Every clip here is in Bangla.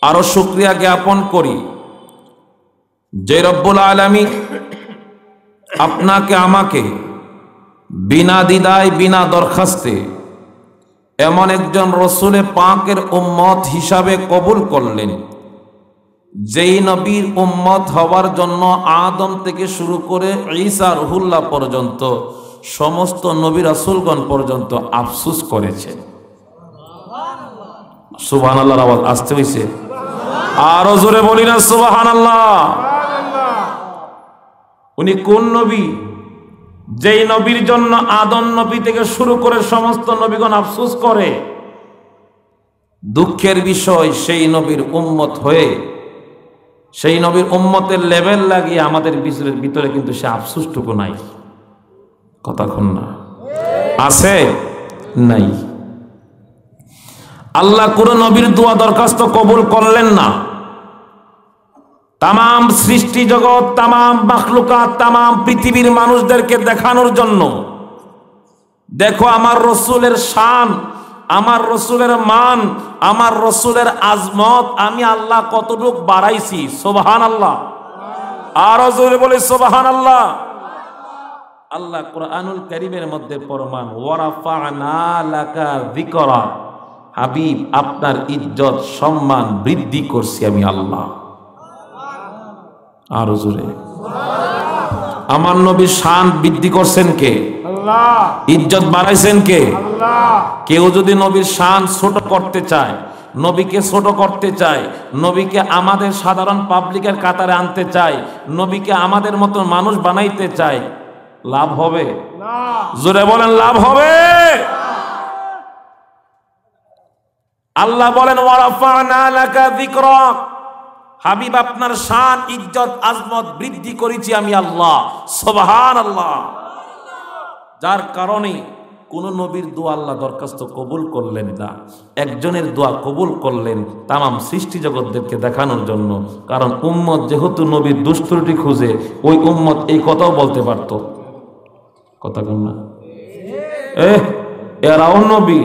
আরো শুকরিয়া জ্ঞাপন করি যে রব্বুল আলামিন আপনাকে আমাকে বিনা দ্বিধায় বিনা দরখাস্তে এমন একজন রসুলে পাকের উম্মত হিসাবে কবুল করলেন যেই নবীর উম্মত হওয়ার জন্য আদম থেকে শুরু করে ঈসা রুহুল্লাহ পর্যন্ত সমস্ত নবী রাসূলগণ পর্যন্ত আফসোস করেছেন। সুবহানাল্লাহর আওয়াজ আসতে হইছে, আরো জোরে বলি না সুবহানাল্লাহ। উনি কোন নবী? যেই নবীর জন্য আদম নবী থেকে শুরু করে সমস্ত নবীগণ আফসোস করে। দুঃখের বিষয় সেই নবীর উম্মত হয়ে সেই নবীর উম্মতের লেভেল লাগিয়ে আমাদের ভিতরে কিন্তু সে আফসোসটুকু নাই। কথা কন না, আছে নাই? আল্লাহ কোন নবীর দোয়া দরখাস্ত কবুল করলেন না। তামাম সৃষ্টি জগৎ, তামাম মাখলুকাত, তামাম পৃথিবীর মানুষদেরকে দেখানোর জন্য, দেখো আমার রসুলের শান, আমার রসুলের মান, আমার রসুলের আজমত আমি আল্লাহ কতটুক বাড়াইছি। সুবহানাল্লাহ, আরো জোরে বলে সুবহানাল্লাহ। আল্লাহ কুরআনুল কারীমের মধ্যে ফরমান, ওয়ারাফা'না লাকা যিকরা, হাবিব আপনার ইজ্জত সম্মান বৃদ্ধি করছি আমি আল্লাহ। আরো জোরে, আমার নবীর শান বৃদ্ধি করছেন কে? আল্লাহ। ইজ্জত বাড়াইছেন কে? আল্লাহ। কেউ যদি নবীর শান ছোট করতে চায়, নবীকে ছোট করতে চায়, নবীকে আমাদের সাধারণ পাবলিকের কাতারে আনতে চায়, নবীকে আমাদের মতো মানুষ বানাইতে চায়, লাভ হবে না? জোরে বলেন, লাভ হবে? আল্লাহ বলেন, ওয়ারাফা'না লাকা যিকরাক, হাবিব আপনার শান ইজ্জত আজমত বৃদ্ধি করেছি আমি আল্লাহ। সুবহানাল্লাহ। যার কারণে কোন নবীর দোয়া আল্লাহ দরখাস্ত কবুল করলেন না, একজনের দোয়া কবুল করলেন তামাম সৃষ্টি জগৎদেরকে দেখানোর জন্য। কারণ উম্মত যেহেতু নবীর দুষ্ত্রুটি খুঁজে, ওই উম্মত এই কথাও বলতে পারত। কথা কন না, এরাও নবী,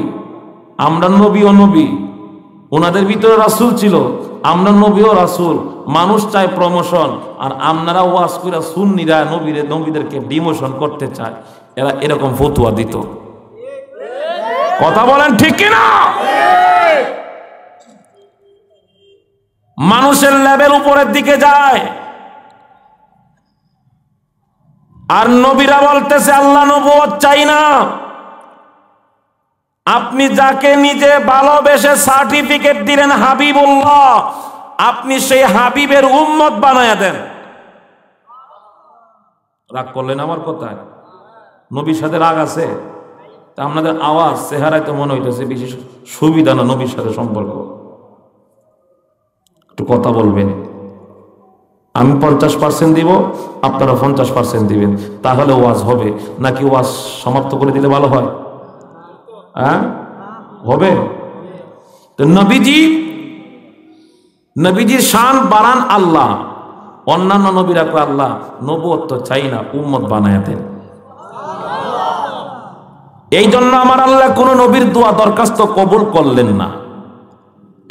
আমরা নবী ও নবী, ওনাদের ভিতরে রাসূল ছিল, আমরা নবী ও রাসূল। মানুষ চায় প্রমোশন, আর আপনারা ওয়াজ কইরা সুন্নিরা নবীদেরকে ডিমোশন করতে চায়। এরা এরকম ফতোয়া দিত। কথা বলেন ঠিক কিনা? মানুষের লেভেল উপরের দিকে যায়, আর নবীরা বলতেছে আল্লাহ নবুয়ত চাই না। আপনি যাকে নিজে ভালোবেসে সার্টিফিকেট দিলেন হাবিবুল্লাহ, আপনি সেই হাবিবের উম্মত বানায়া দেন। রাগ করলেন আমার কথায়? নবীর সাথে রাগ আছে? তা আপনাদের আওয়াজ চেহারায় তো মনে হইতেছে বেশি সুবিধা না নবীর সাথে সম্পর্ক। একটু কথা বলবেন। আমি 50% দিব, আপনারা 50% দিবেন, তাহলে ওয়াজ হবে। নাকি ওয়াজ সমাপ্ত করে দিলে ভালো হয়? হ্যাঁ, হবে? তো নবীজির শান বাড়ান আল্লাহ। অন্যান্য নবীরা কয় আল্লাহ নবুয়ত তো চাই না, উম্মত বানায়া দেন। এই জন্য আমার আল্লাহ কোন নবীর দোয়া দরখাস্ত কবুল করলেন না,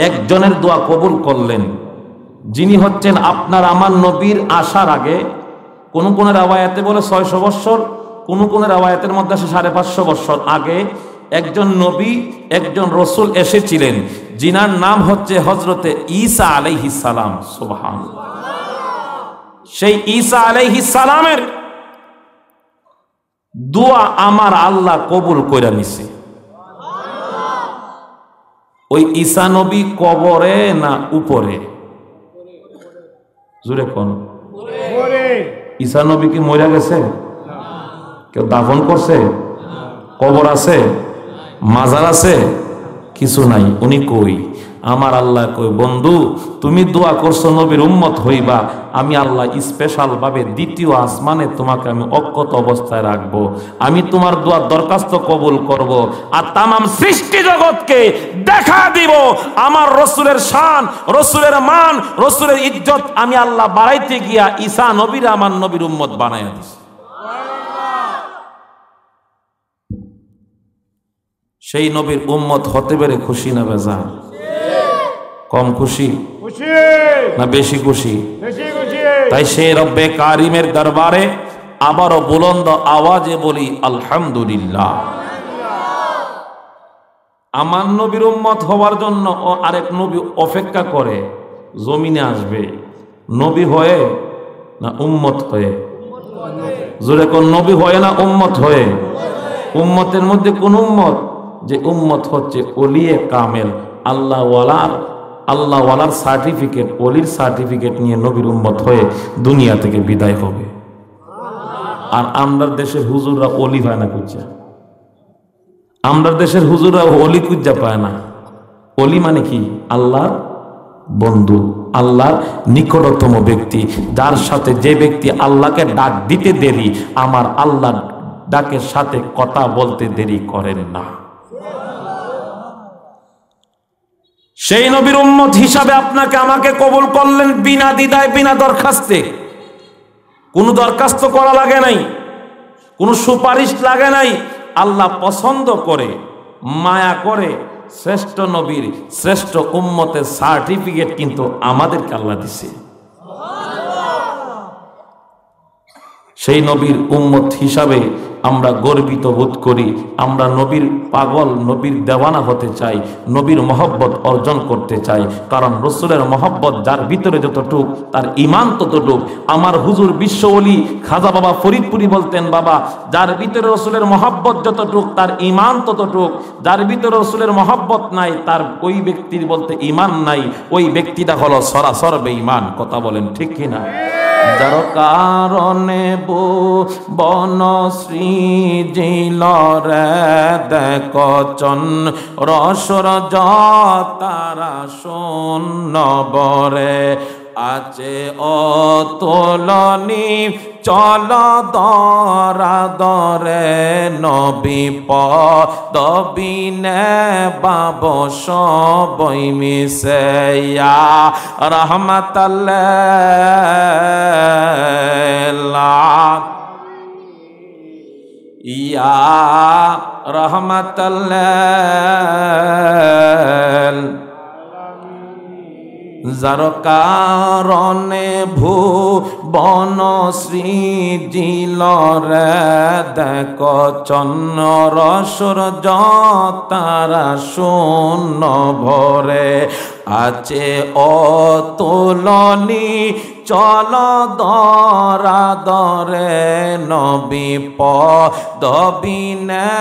একজনের দোয়া কবুল করলেন, যিনি হচ্ছেন আপনার আমার নবীর আসার আগে। কোন কোন রাওয়ায়াতে বলে 600 বৎসর, কোন কোন রাওয়ায়াতের মধ্যে আসে 550 বৎসর আগে একজন নবী, একজন রসুল এসেছিলেন, যিনার নাম হচ্ছে হযরতে ঈসা আলাইহিস সালাম। সুবহানাল্লাহ। সেই ঈসা আলাইহিস সালামের দোয়া আমার আল্লাহ কবুল কইরা নিছে। ওই ঈসা নবী কবরে না উপরে? জোরে কোন? ঈসা নবী কি মরে গেছে? কেউ দাফন করছে? কবর আছে? মাজার আছে? কিছু নাই। উনি কই? আমার আল্লাহ কই, বন্ধু তুমি দোয়া করছো নবীর উম্মত হইবা, আমি আল্লাহ স্পেশাল ভাবে দ্বিতীয় আসমানে তোমাকে আমি অক্ষত অবস্থায় রাখবো। আমি তোমার দোয়ার দরখাস্ত কবুল করব, আর তামাম সৃষ্টি জগৎকে দেখা দিব আমার রসুলের শান, রসুলের মান, রসুলের ইজ্জত আমি আল্লাহ বাড়াইতে গিয়া ঈসা নবীর আমার নবীর উম্মত বানাইয়া দিছি। সেই নবীর উম্মত হতে পেরে খুশি না বেজার? কম খুশি? না বেশি খুশি? তাই সে রব্বে কারিমের দরবারে আবারও বুলন্দ আওয়াজে বলি আলহামদুলিল্লাহ। আমার নবীর উম্মত হওয়ার জন্য আরেক নবী অপেক্ষা করে, জমিনে আসবে। নবী হয়ে না উম্মত হয়ে? জোরে কোন, নবী হয়ে না উম্মত হয়ে? উম্মতের মধ্যে কোন উম্মত? যে উম্মত হচ্ছে ওলিয়ে কামেল, আল্লাহওয়ালার সার্টিফিকেট, ওলির সার্টিফিকেট নিয়ে নবীর উম্মত হয়ে দুনিয়া থেকে বিদায় হবে। আর আমরা দেশের হুজুররা ওলি পায় না কুজ্জা, আমরা দেশের হুজুররা ওলি কুজ্জা পায় না। ওলি মানে কি? আল্লাহর বন্ধু, আল্লাহর নিকটতম ব্যক্তি, যার সাথে যে ব্যক্তি আল্লাহকে ডাক দিতে দেরি, আমার আল্লাহ ডাকের সাথে কথা বলতে দেরি করেন না। সেই নবীর উম্মত হিসাবে আপনাকে আমাকে কবুল করলেন বিনা দ্বিধায়, বিনা দরখাস্তে। কোনো দরখাস্ত করা লাগে নাই, কোনো সুপারিশ লাগে নাই। আল্লাহ পছন্দ করে, মায়া করে শ্রেষ্ঠ নবীর, শ্রেষ্ঠ উম্মতের সার্টিফিকেট কিন্তু আমাদেরকে আল্লাহ দিছে। সেই নবীর উম্মত হিসাবে আমরা গর্বিত বোধ করি। আমরা নবীর পাগল, নবীর দেওয়ানা হতে চাই, নবীর মহব্বত অর্জন করতে চাই। কারণ রসুলের মহব্বত যার ভিতরে যতটুক, তার ইমান ততটুক। আমার হুজুর বিশ্ব ওলি খাজা বাবা ফরিদপুরি বলতেন, বাবা যার ভিতরে রসুলের মহব্বত যতটুক, তার ইমান ততটুক। যার ভিতরে রসুলের মহব্বত নাই, তার ওই ব্যক্তির বলতে ইমান নাই, ওই ব্যক্তিটা হলো সরাসর বেঈমান। কথা বলেন ঠিক কিনা? যার কারণে বনশ্রী জিলরে দেখচন রসর তারা শূন্য বরে আছে অতুলনী চল দরা দরে নবী পদবিনে বাব সবই মিশে ইয়া রহমাতাল্লাহ ইয়া রহমাতাল্লাহ। যার কারণে বনশ্রী জিলরে দেখচন রসর তারা শূন্য ভরে আছে অতুলনী চল দরা দরে নবী পদবিনে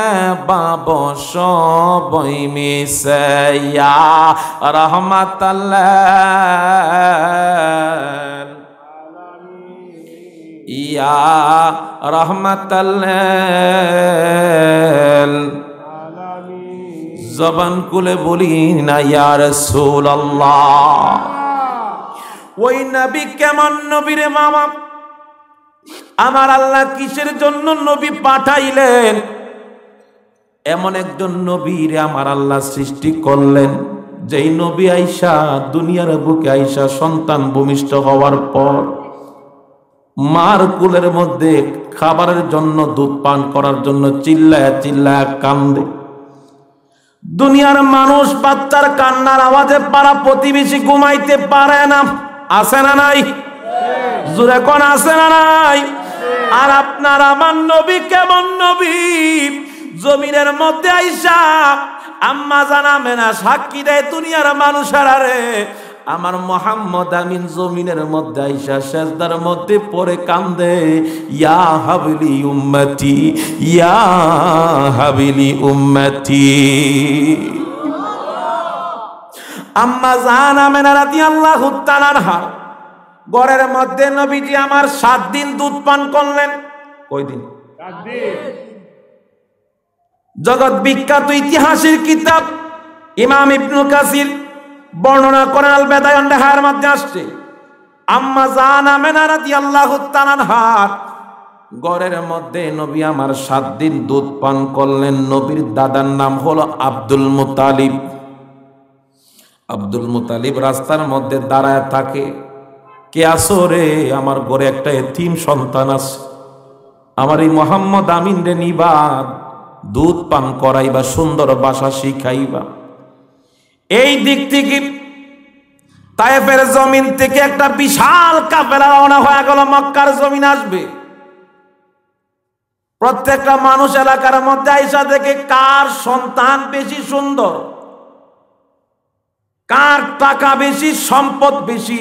বাব সবই মিশে ইয়া রহমাতাল্লাহ ইয়া রহমাতাল্লাহ। জবান খুলে বলি না ইয়া রাসূলুল্লাহ। ওই নবী কেমন নবী রে মামা? আমার আল্লাহ কিসের জন্য নবী পাঠাইলেন? এমন একজন নবী রে আমার আল্লাহ সৃষ্টি করলেন, যেই নবী আইসা দুনিয়ার বুকে আইসা সন্তান ভূমিষ্ঠ হওয়ার পর মার কুলের মধ্যে খাবারের জন্য, দুধ পান করার জন্য চিল্লায় চিল্লায় কান্দে। দুনিয়ার মানুষ বাচ্চার কান্নার আওয়াজে পাড়া প্রতিবেশী ঘুমাইতে পারে না। আছে না নাই? জোরে কোন আছে না নাই? আর আপনার আমার নবী কেমন নবী? জমিনের মধ্যে আইসা আম্মা জানা মেনা সাক্ষী দেয় দুনিয়ার মানুষেরা রে, আমার মোহাম্মদ আমিন জমিনের মধ্যে আইসা সেজদার মধ্যে পড়ে কান্দে, ইয়া হাবলি উম্মতি, ইয়া হাবলি উম্মতি। আম্মা জান আমেনা রাদিয়াল্লাহু তাআলা আনহা ঘরের মধ্যে নবীজি আমার 7 দিন দুধ পান করলেন। কয় দিন? 7 দিন। জগৎ বিখ্যাত ইতিহাসের কিতাব ইমাম ইবনে কাসির বর্ণনা করেন, আল বেদায়ান নেহার মধ্যে আসছে, আম্মা জান আমেনা রাদিয়াল্লাহু তাআলা আনহা ঘরের মধ্যে নবী আমার 7 দিন দুধ পান করলেন। নবীর দাদার নাম হলো আব্দুল মুতালিব। আব্দুল মুতালিব রাস্তার মধ্যে দাঁড়ায় থাকে, কে আসো রে? আমার ঘরে একটা এতিম সন্তান আছে, আমার এই মোহাম্মদ আমিন রে নিবা, দুধ পান করাইবা, সুন্দর ভাষা শিখাইবা। এই দিক থেকে তায়েফের জমিন থেকে একটা বিশাল কাফেলা রওনা হয়ে গেল, মক্কার জমিন আসবে। প্রত্যেকটা মানুষ এলাকার মধ্যে আইসা দেখে কার সন্তান বেশি সুন্দর, কার টাকা বেশি, সম্পদ বেশি,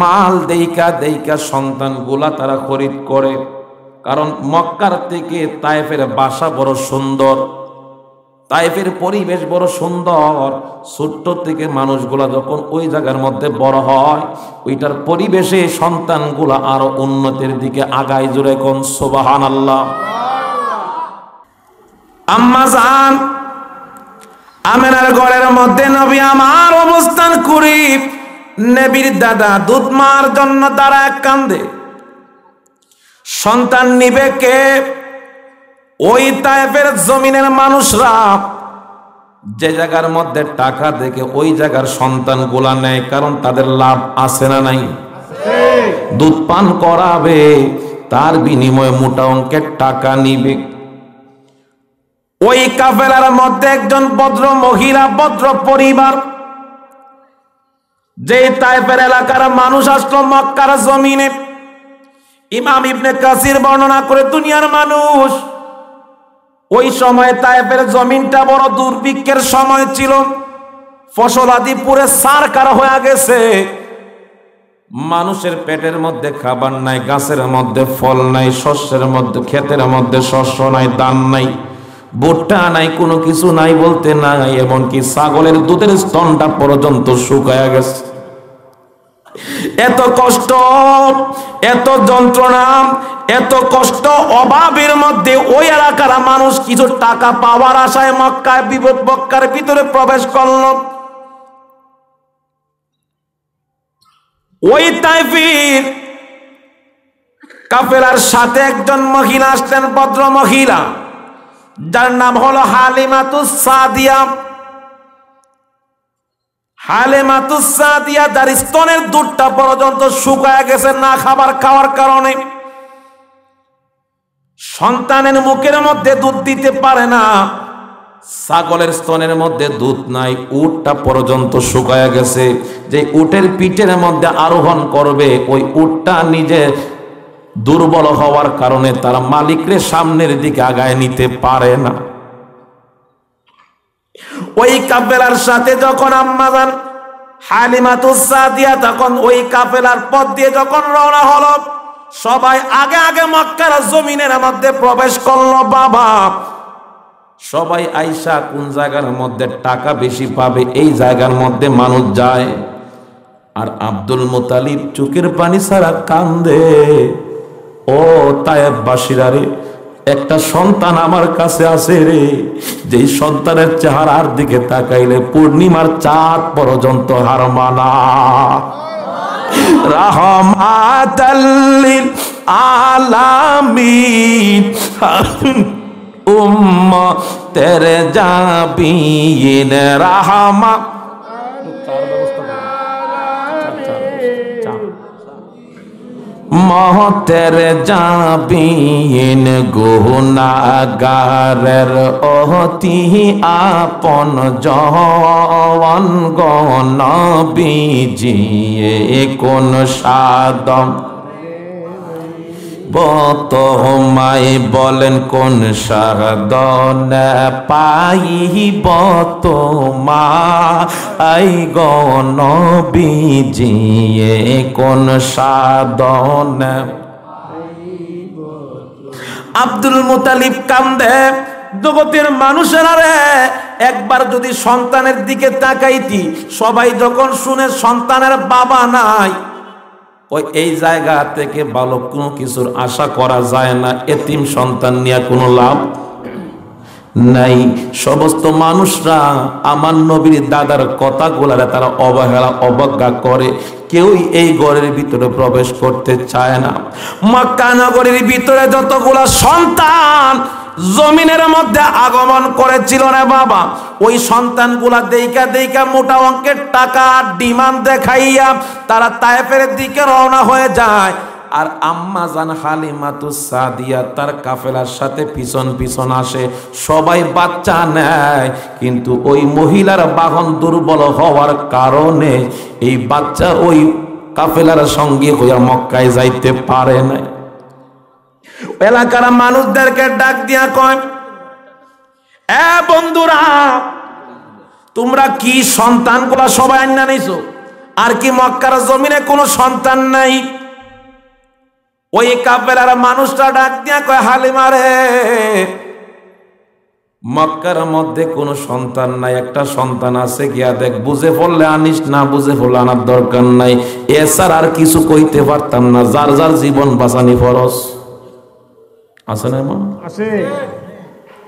মাল দেইকা দেইকা সন্তানগুলা তারা খরিদ করে। কারণ মক্কার থেকে তায়েফের বাসা বড় সুন্দর, তায়েফের পরিবেশ বড় সুন্দর। ছোট্ট থেকে মানুষগুলা যখন ওই জায়গার মধ্যে বড় হয়, ওইটার পরিবেশে সন্তানগুলা আরো উন্নতির দিকে আগায়। জোরে কোন সুবহানাল্লাহ। আম্মা জান আমেনার ঘরের মধ্যে নবী আমার অবস্থান করি। নবীর দাদা দুধ মার জন্য তারা কান্দে। সন্তান নিবে কে? ওই তায়েফের জমিনের মানুষরা যে জায়গার মধ্যে টাকা দেখে ওই জায়গার সন্তানগুলা নেয়, কারণ তাদের লাভ আছে না নাই? দুধ পান করাবে, তার বিনিময়ে মোটা অঙ্কের টাকা নিবে। ওই কাফেলার মধ্যে একজন ভদ্র মহিলা, ভদ্র পরিবার, যে তায়েফের এলাকার মানুষ আসলো মক্কার জমিনে। ইমাম ইবনে কাসির বর্ণনা করে, দুনিয়ার মানুষ ওই সময় তায়েফের জমিনটা বড় দুর্ভিক্ষের সময় ছিল। ফসল আদি পুরে সারকার হয়ে গেছে, মানুষের পেটের মধ্যে খাবার নাই, গাছের মধ্যে ফল নাই, শস্যের মধ্যে ক্ষেতের মধ্যে শস্য নাই, ধান নাই, ভুট্টা নাই, কোনো কিছু নাই বলতে নাই। এমনকি ছাগলের দুধের স্তনটা পর্যন্ত শুকায়া গেছে। এত কষ্ট, এত যন্ত্রণা, এত কষ্ট, অভাবের মধ্যে ওই এলাকার মানুষ কিছু টাকা পাওয়ার আশায় মক্কার ভিতরে প্রবেশ করল। ওই তায়েফের কাফেলার সাথে একজন মহিলা আসলেন, ভদ্র মহিলা, যার নাম হলো হালিমাতুস সাদিয়া। হালিমাতুস সাদিয়া, যার স্তনের দুধটা পর্যন্ত শুকায় গেছে না খাওয়ার কারণে। সন্তানের মুখের মধ্যে দুধ দিতে পারে না, ছাগলের স্তনের মধ্যে দুধ নাই, উটটা পর্যন্ত শুকায় গেছে। যে উটের পিঠের মধ্যে আরোহণ করবে, ওই উটটা নিজে দুর্বল হওয়ার কারণে তার মালিকরে সামনের দিকে আগায় নিতে পারে না। ওই কাফেলার সাথে যখন আম্মাজান হালিমাতুস সাদিয়া তখন ওই কাফেলার পথ দিয়ে যখন রওনা হলো, সবাই আগে আগে মক্কার জমিনের মধ্যে প্রবেশ করলো। বাবা, সবাই আইসা কোন জায়গার মধ্যে টাকা বেশি পাবে এই জায়গার মধ্যে মানুষ যায়। আর আব্দুল মুতালিব চোখের পানি ছাড়া কান্দে, ও তায়েফবাসীরা রে, একটা সন্তান আমার কাছে আছে রে, যেই সন্তানের চেহারার দিকে তাকাইলে পূর্ণিমার চাঁদ পর্যন্ত হার মানা। রাহমাতাল লিল আলামিন উম্মতের জাবিন রাহমা। মহতের জাবিন গুনাহগারের অতি আপন জন নবীজি কোন সাদম তোমায় বলেন কোন সাধন পাইব তোমায় গো নবীজি কোন সাধন। আব্দুল মুতালিব কান্দে, জগতের মানুষেরা রে, একবার যদি সন্তানের দিকে তাকাইতি, সবাই যখন শুনে সন্তানের বাবা নাই, ওই এই জায়গা থেকে ভালো কোনো কিছুর আশা করা যায় না। এতিম সন্তান নিয়ে কোনো লাভ নাই। সমস্ত মানুষরা আমার নবীর দাদার কথাগুলারে তারা অবহেলা অবজ্ঞা করে, কেউই এই ঘরের ভিতরে প্রবেশ করতে চায় না। মক্কা নগরীর ভিতরে যতগুলা সন্তান জমিনের মধ্যে আগমন করেছিল রে বাবা, ওই সন্তানগুলা দেইকা দেইকা মোটা অঙ্কের টাকা ডিমান্ড দেখাইয়া তারা তায়েফের দিকে রওনা হয়ে যায়। আর আম্মা জান হালিমাতুস সাদিয়া তার কাফেলার সাথে পিছন পিছন আসে, সবাই বাচ্চা নেয়, কিন্তু ওই মহিলার বাহন দুর্বল হওয়ার কারণে এই বাচ্চা ওই কাফেলার সঙ্গে হইয়া মক্কায় যাইতে পারে না। এলাকার মানুষদেরকে ডাক দিয়া কয়, এ বন্ধুরা, তোমরা কি সন্তান গুলা সবাই আন্না নিছো? আর কি মক্কার জমিনে কোনো সন্তান নাই? ওই কাফেলার মানুষটা ডাক দিয়া কয়, হালিমা রে, মক্কার মধ্যে কোনো সন্তান নাই, একটা সন্তান আছে, গিয়া দেখ, বুঝে পড়লে আনিস, না বুঝে পড়লে আনার দরকার নাই। এছাড়া আর কিছু কইতে পারতাম না, যার যার জীবন বাঁচানি ফরজ। আছে না এমন? আছে।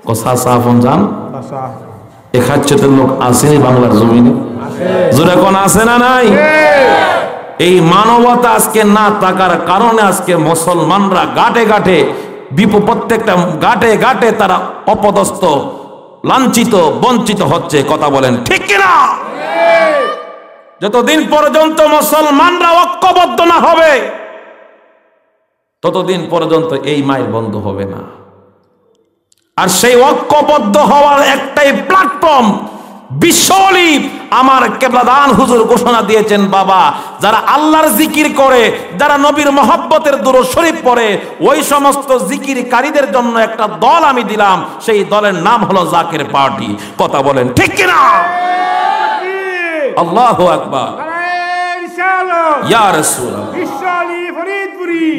কথা সাফন জান এখাচ্ছেতে লোক আসেনি বাংলার জমিনে, জোরে কোন আছে না নাই? এই মানবতা আজকে না থাকার কারণে আজকে মুসলমানরা ঘাটে ঘাটে প্রত্যেকটা ঘাটে ঘাটে তারা অপদস্থ, লাঞ্ছিত, বঞ্চিত হচ্ছে। কথা বলেন ঠিক কিনা? যতদিন পর্যন্ত মুসলমানরা ঐক্যবদ্ধ না হবে ততদিন পর্যন্ত এই মাইল বন্ধ হবে না। আর সেই ঐক্যবদ্ধ হওয়ার একটাই প্ল্যাটফর্ম বিশ্বলি আমার কেবলাদান হুজুর ঘোষণা দিয়েছেন, বাবা, যারা আল্লাহর জিকির করে, যারা নবীর মহব্বতের দুরূদ শরীফ পড়ে, ওই সমস্ত জিকিরকারীদের জন্য একটা দল আমি দিলাম, সেই দলের নাম হলো জাকের পার্টি। কথা বলেন ঠিক কিনা? আল্লাহু আকবার, ইয়া রাসূলুল্লাহ,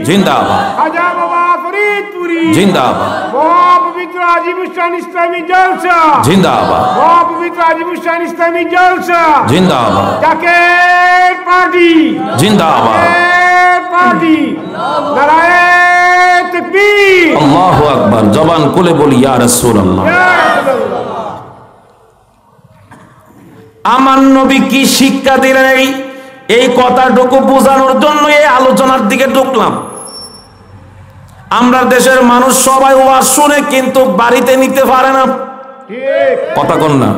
জিন্দাবাদ, খাজা বাবা ফরিদপুরি জিন্দাবাদ, পবিত্র আজিমুশান ইসলামী জলসা জিন্দাবাদ, পবিত্র আজিমুশান ইসলামী জলসা জিন্দাবাদ, জাকের পার্টি জিন্দাবাদ, পার্টি, নারায়ে তাকবীর, আল্লাহু আকবার। জবান খুলে বলি ইয়া রাসূলুল্লাহ। আমার নবী কি শিক্ষা দিলেন, এই কথাটুকু বোঝানোর জন্য এই আলোচনার দিকে ঢুকলাম। আমরা দেশের মানুষ সবাই ওয়াজ শুনে কিন্তু বাড়িতে নিতে পারে না, কথা কন না?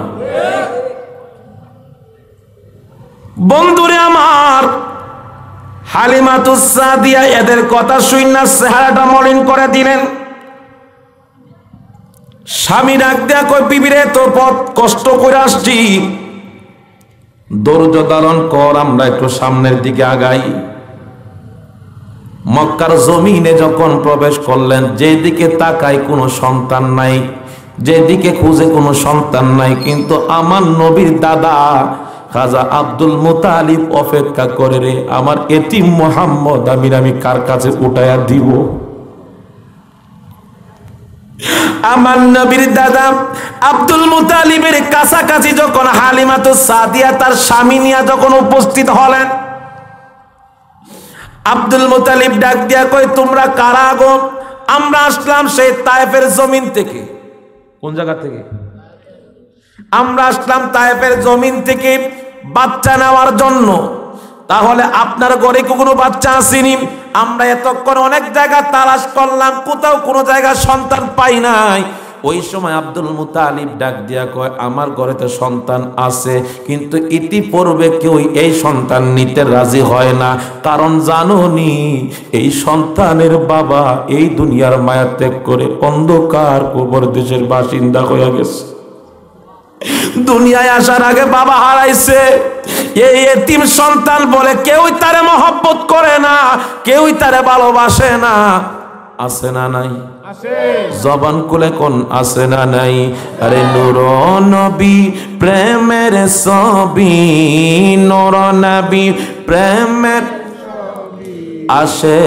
বন্ধুরে আমার, হালিমাতুস সাদিয়া এদের কথা শুনে চেহারাটা মলিন করে দিলেন। স্বামী ডাক দেয়া কই, বিবিরে, তোর পথ কষ্ট করে আসছি, ধৈর্য ধারণ কর, আমরা একটু সামনের দিকে আগাই। মক্কার জমিনে যখন প্রবেশ করলেন, যেদিকে তাকায় কোনো সন্তান নাই, যেদিকে খুঁজে কোনো সন্তান নাই, কিন্তু আমার নবীর দাদা খাজা আব্দুল মুতালিব অপেক্ষা করে, রে আমার এতিম মুহাম্মদ আমি কার কাছে উঠাইয়া দিব? আমার নবীর দাদা আব্দুল মুতালিবের কাছাকাছি যখন হালিমাতুস সাদিয়া তার স্বামী নিয়ে যখন উপস্থিত হলেন, আব্দুল মুতালিব ডাক দিয়া কয়, তোমরা কারা গো? আমরা আসলাম সেই তায়েফের জমিন থেকে। কোন জায়গা থেকে? আমরা আসলাম তায়েফের জমিন থেকে বাচ্চা নেওয়ার জন্য। তাহলে আপনার ঘরে কোনো বাচ্চা আসেনি? আমরা এতক্ষণ অনেক জায়গা তালাশ করলাম, কোথাও কোনো জায়গায় সন্তান পাই নাই। ওই সময় আব্দুল মুতালিব ডাক দিয়া কয়, আমার ঘরে তো সন্তান আছে, কিন্তু ইতিপূর্বে কেউ এই সন্তান নিতে রাজি হয় না। কারণ জানোনি, এই সন্তানের বাবা এই দুনিয়ার মায়া ত্যাগ করে অন্ধকার কবর দেশের বাসিন্দা হয়ে গেছে। দুনিয়ায় আসার আগে বাবা হারাইছে। এই এতিম সন্তান বলে কেউই তারে মহব্বত করে না, কেউই তারে ভালোবাসে না। আছে না নাই? জবান খুলে কোন আছে না নাই? আরে নূর নবী প্রেমের ছবি, নূর নবী প্রেমের আসে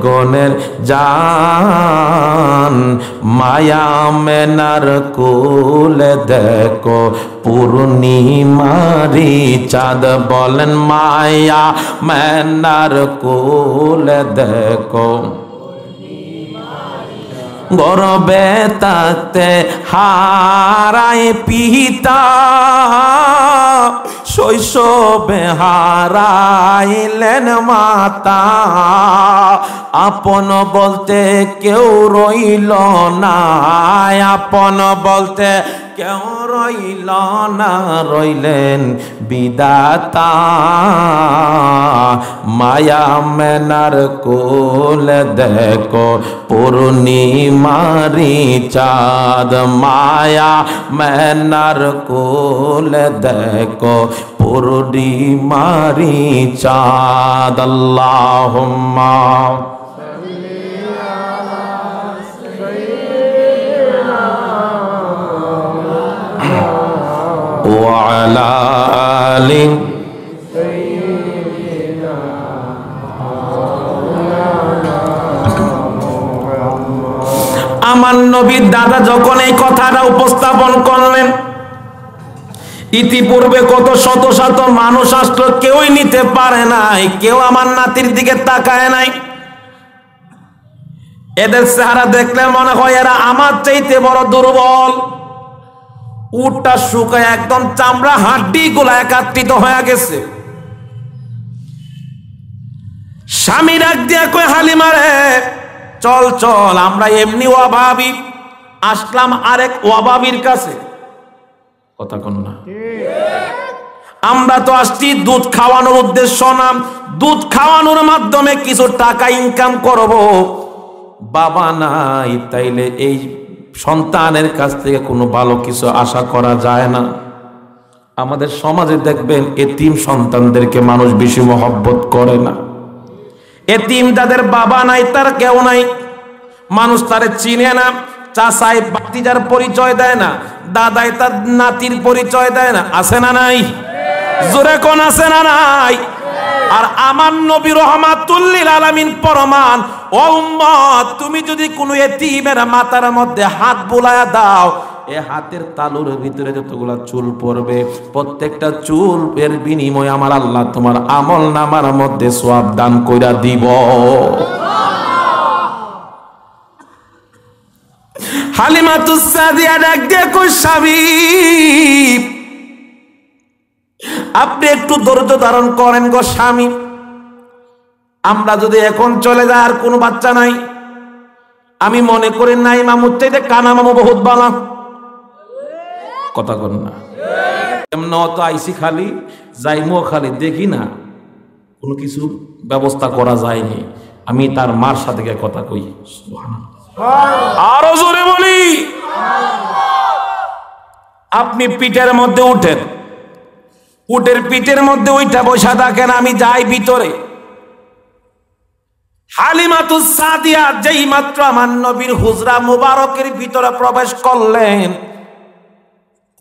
গনের জান, মায়া মেনার কুলে দেখো পূর্ণিমারি চাঁদ, বলেন মায়া মেনার কুলে দেখো। গর্বে থাকতে হারায় পিতা, শৈশবে হারাইলেন মাতা, আপন বলতে কেউ রইল না, আপন বলতে কেউ রইল না, রইলেন বিধাতা। মায়া মেনার কোল দেখো পূর্ণিমারি চাঁদ, মায়া মেনার কোল দেখো পূর্ণিমারি চাঁদ। আল্লাহুম্মা ওয়া আলা আলি আমার নবীর দাদা যখন এই কথাটা উপস্থাপন করলেন, ইতিপূর্বে কত শত শত মানুষ আসলো, কেউই নিতে পারে নাই, কেউ আমার নাতির দিকে তাকায় নাই। এদের চেহারা দেখলে মনে হয় এরা আমার চাইতে বড় দুর্বল। উটটা শুকায় একদম চামড়া হাড্ডি গুলা একাত্রিত হয়ে গেছে। স্বামী ডাক দিয়া কয়, হালিমা রে চল চল, আমরা এমনি অভাবী, আসলাম আরেক অভাবীর কাছে। কথা কোন না? আমরা তো আসছি দুধ খাওয়ানোর উদ্দেশ্য না, দুধ খাওয়ানোর মাধ্যমে কিছু টাকা ইনকাম করব। বাবা নাই, তাইলে এই সন্তানের কাছ থেকে কোনো ভালো কিছু আশা করা যায় না। আমাদের সমাজে দেখবেন এতিম সন্তানদেরকে মানুষ বেশি মহব্বত করে না। এতিম যাদের বাবা নাই, তার কেউ নাই, মানুষ তারে চিনে না। চাচাই ভাতিজার পরিচয় দেয় না, দাদাই তার নাতির পরিচয় দেয় না। আছে না নাই? জোরে কোন আছে না নাই? আর আমার নবী রাহমাতুল লিল আলামিন ফরমান, ও উম্মত, তুমি যদি কোনো এতিমের মাথার মধ্যে হাত বুলায়া দাও, এ হাতের তালুর ভিতরে যতগুলা চুল পড়বে, প্রত্যেকটা চুল এর বিনিময়ে আমার আল্লাহ তোমার আমল নামার মধ্যে সওয়াব দান কইরা দিব। হালিমাতুস সাদিয়া ডাক দিয়ে কই, স্বামী আপনি একটু ধৈর্য ধারণ করেন গো স্বামী, আমরা যদি এখন চলে যাই আর কোনো বাচ্চা নাই, আমি মনে করি নাই মামুর চাইতে কানা মামু বহুত বালা। কথা কর না? এমন তো আইসি খালি, যাইমো খালি, দেখি না কোনো কিছু ব্যবস্থা করা যায়নি। আমি তার মার সাথে গিয়ে কথা কই, আরো জোরে বলি, আপনি পিঠের মধ্যে উঠেন, উটের পিঠের মধ্যে ওইটা বসা থাকেন, আমি যাই ভিতরে। হালিমাতুস সাদিয়া যেই মাত্র আমার নবীর হুজরা মুবারকের ভিতরে প্রবেশ করলেন,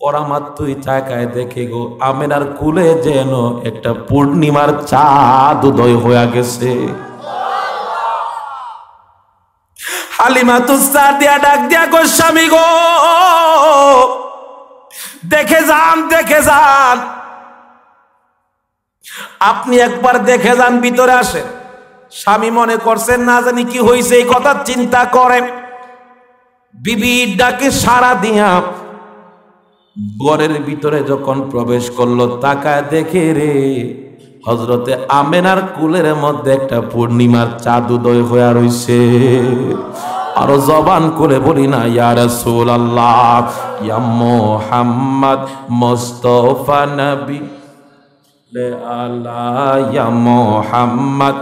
করা মাত্রই তাকায় দেখে গো আমেনার কুলে যেন একটা পূর্ণিমার চাঁদ উদয় হয়ে গেছে। হালিমাতুস সাদিয়া ডাক দিয়া গো, স্বামী গো দেখে যান, দেখে যান, আপনি একবার দেখে যান, ভিতরে আসেন। স্বামী মনে করছেন না জানি কি হয়েছে, এই কথা চিন্তা করেন। বিবির ডাকে সাড়া দিয়া ঘরের ভিতরে যখন প্রবেশ করলো, তাকায় দেখে রে হযরতে আমেনার কুলের মধ্যে একটা পূর্ণিমার চাঁদ উদয় হয়ে রইছে। আরো জবান করে বলি না, ইয়া রাসূলুল্লাহ, ইয়া মুহাম্মদ মুস্তাফা নবী লে আলা, ইয়া মুহাম্মদ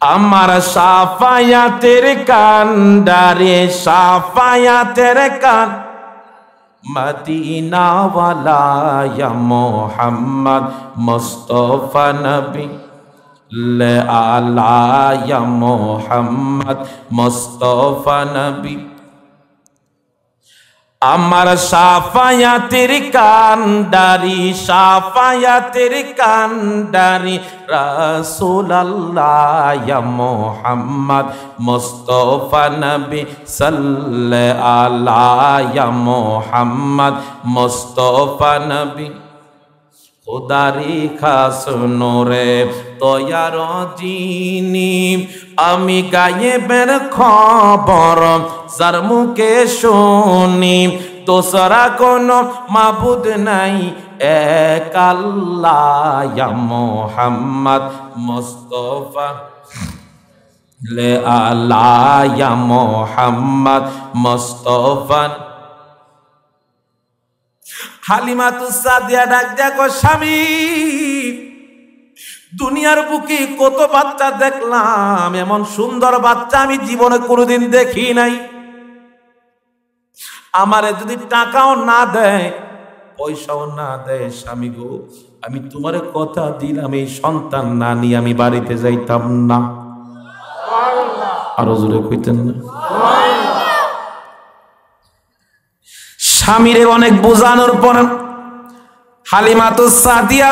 আমার সাফায়াতের কান্ডারে, সাফায়াতের কান মদিনা ওয়ালা, ইয়া মুহাম্মদ মুস্তাফা নবী লে আলা, ইয়া মুহাম্মদ মুস্তাফা নবী আমার সাফায়াতের কান্ডারি, সাফায়াতের কান্ডারি রাসূলুল্লাহ, ইয়া মুহাম্মদ মুস্তাফা নবী সাল্লাল্লাহু আলাইহি, ইয়া মুহাম্মদ মুস্তাফা নবী খুদারি খাস নূরে তয়ার জিনি, আমি গায়েবের খবর যার মুখে শুনি, দোসরা কোন মাবুদ নাই এক আল্লাহ, ইয়া মুহাম্মদ মুস্তাফা লে আলা, ইয়া মুহাম্মদ মুস্তাফা। হালিমাতুস সাদিয়া ডাক দেখো, স্বামী দুনিয়ার বুকে কত বাচ্চা দেখলাম, এমন সুন্দর বাচ্চা আমি জীবনে কোনোদিন দেখি নাই। আমারে যদি টাকাও না দেয়, পয়সাও না দেয়, স্বামী গো, আমি তোমারে কথা দিলাম এই সন্তান না নিয়ে আমি বাড়িতে যাইতাম না। আরো জোরে কইতেন না? স্বামীরে অনেক বোঝানোর পর হালিমাতুস সাদিয়া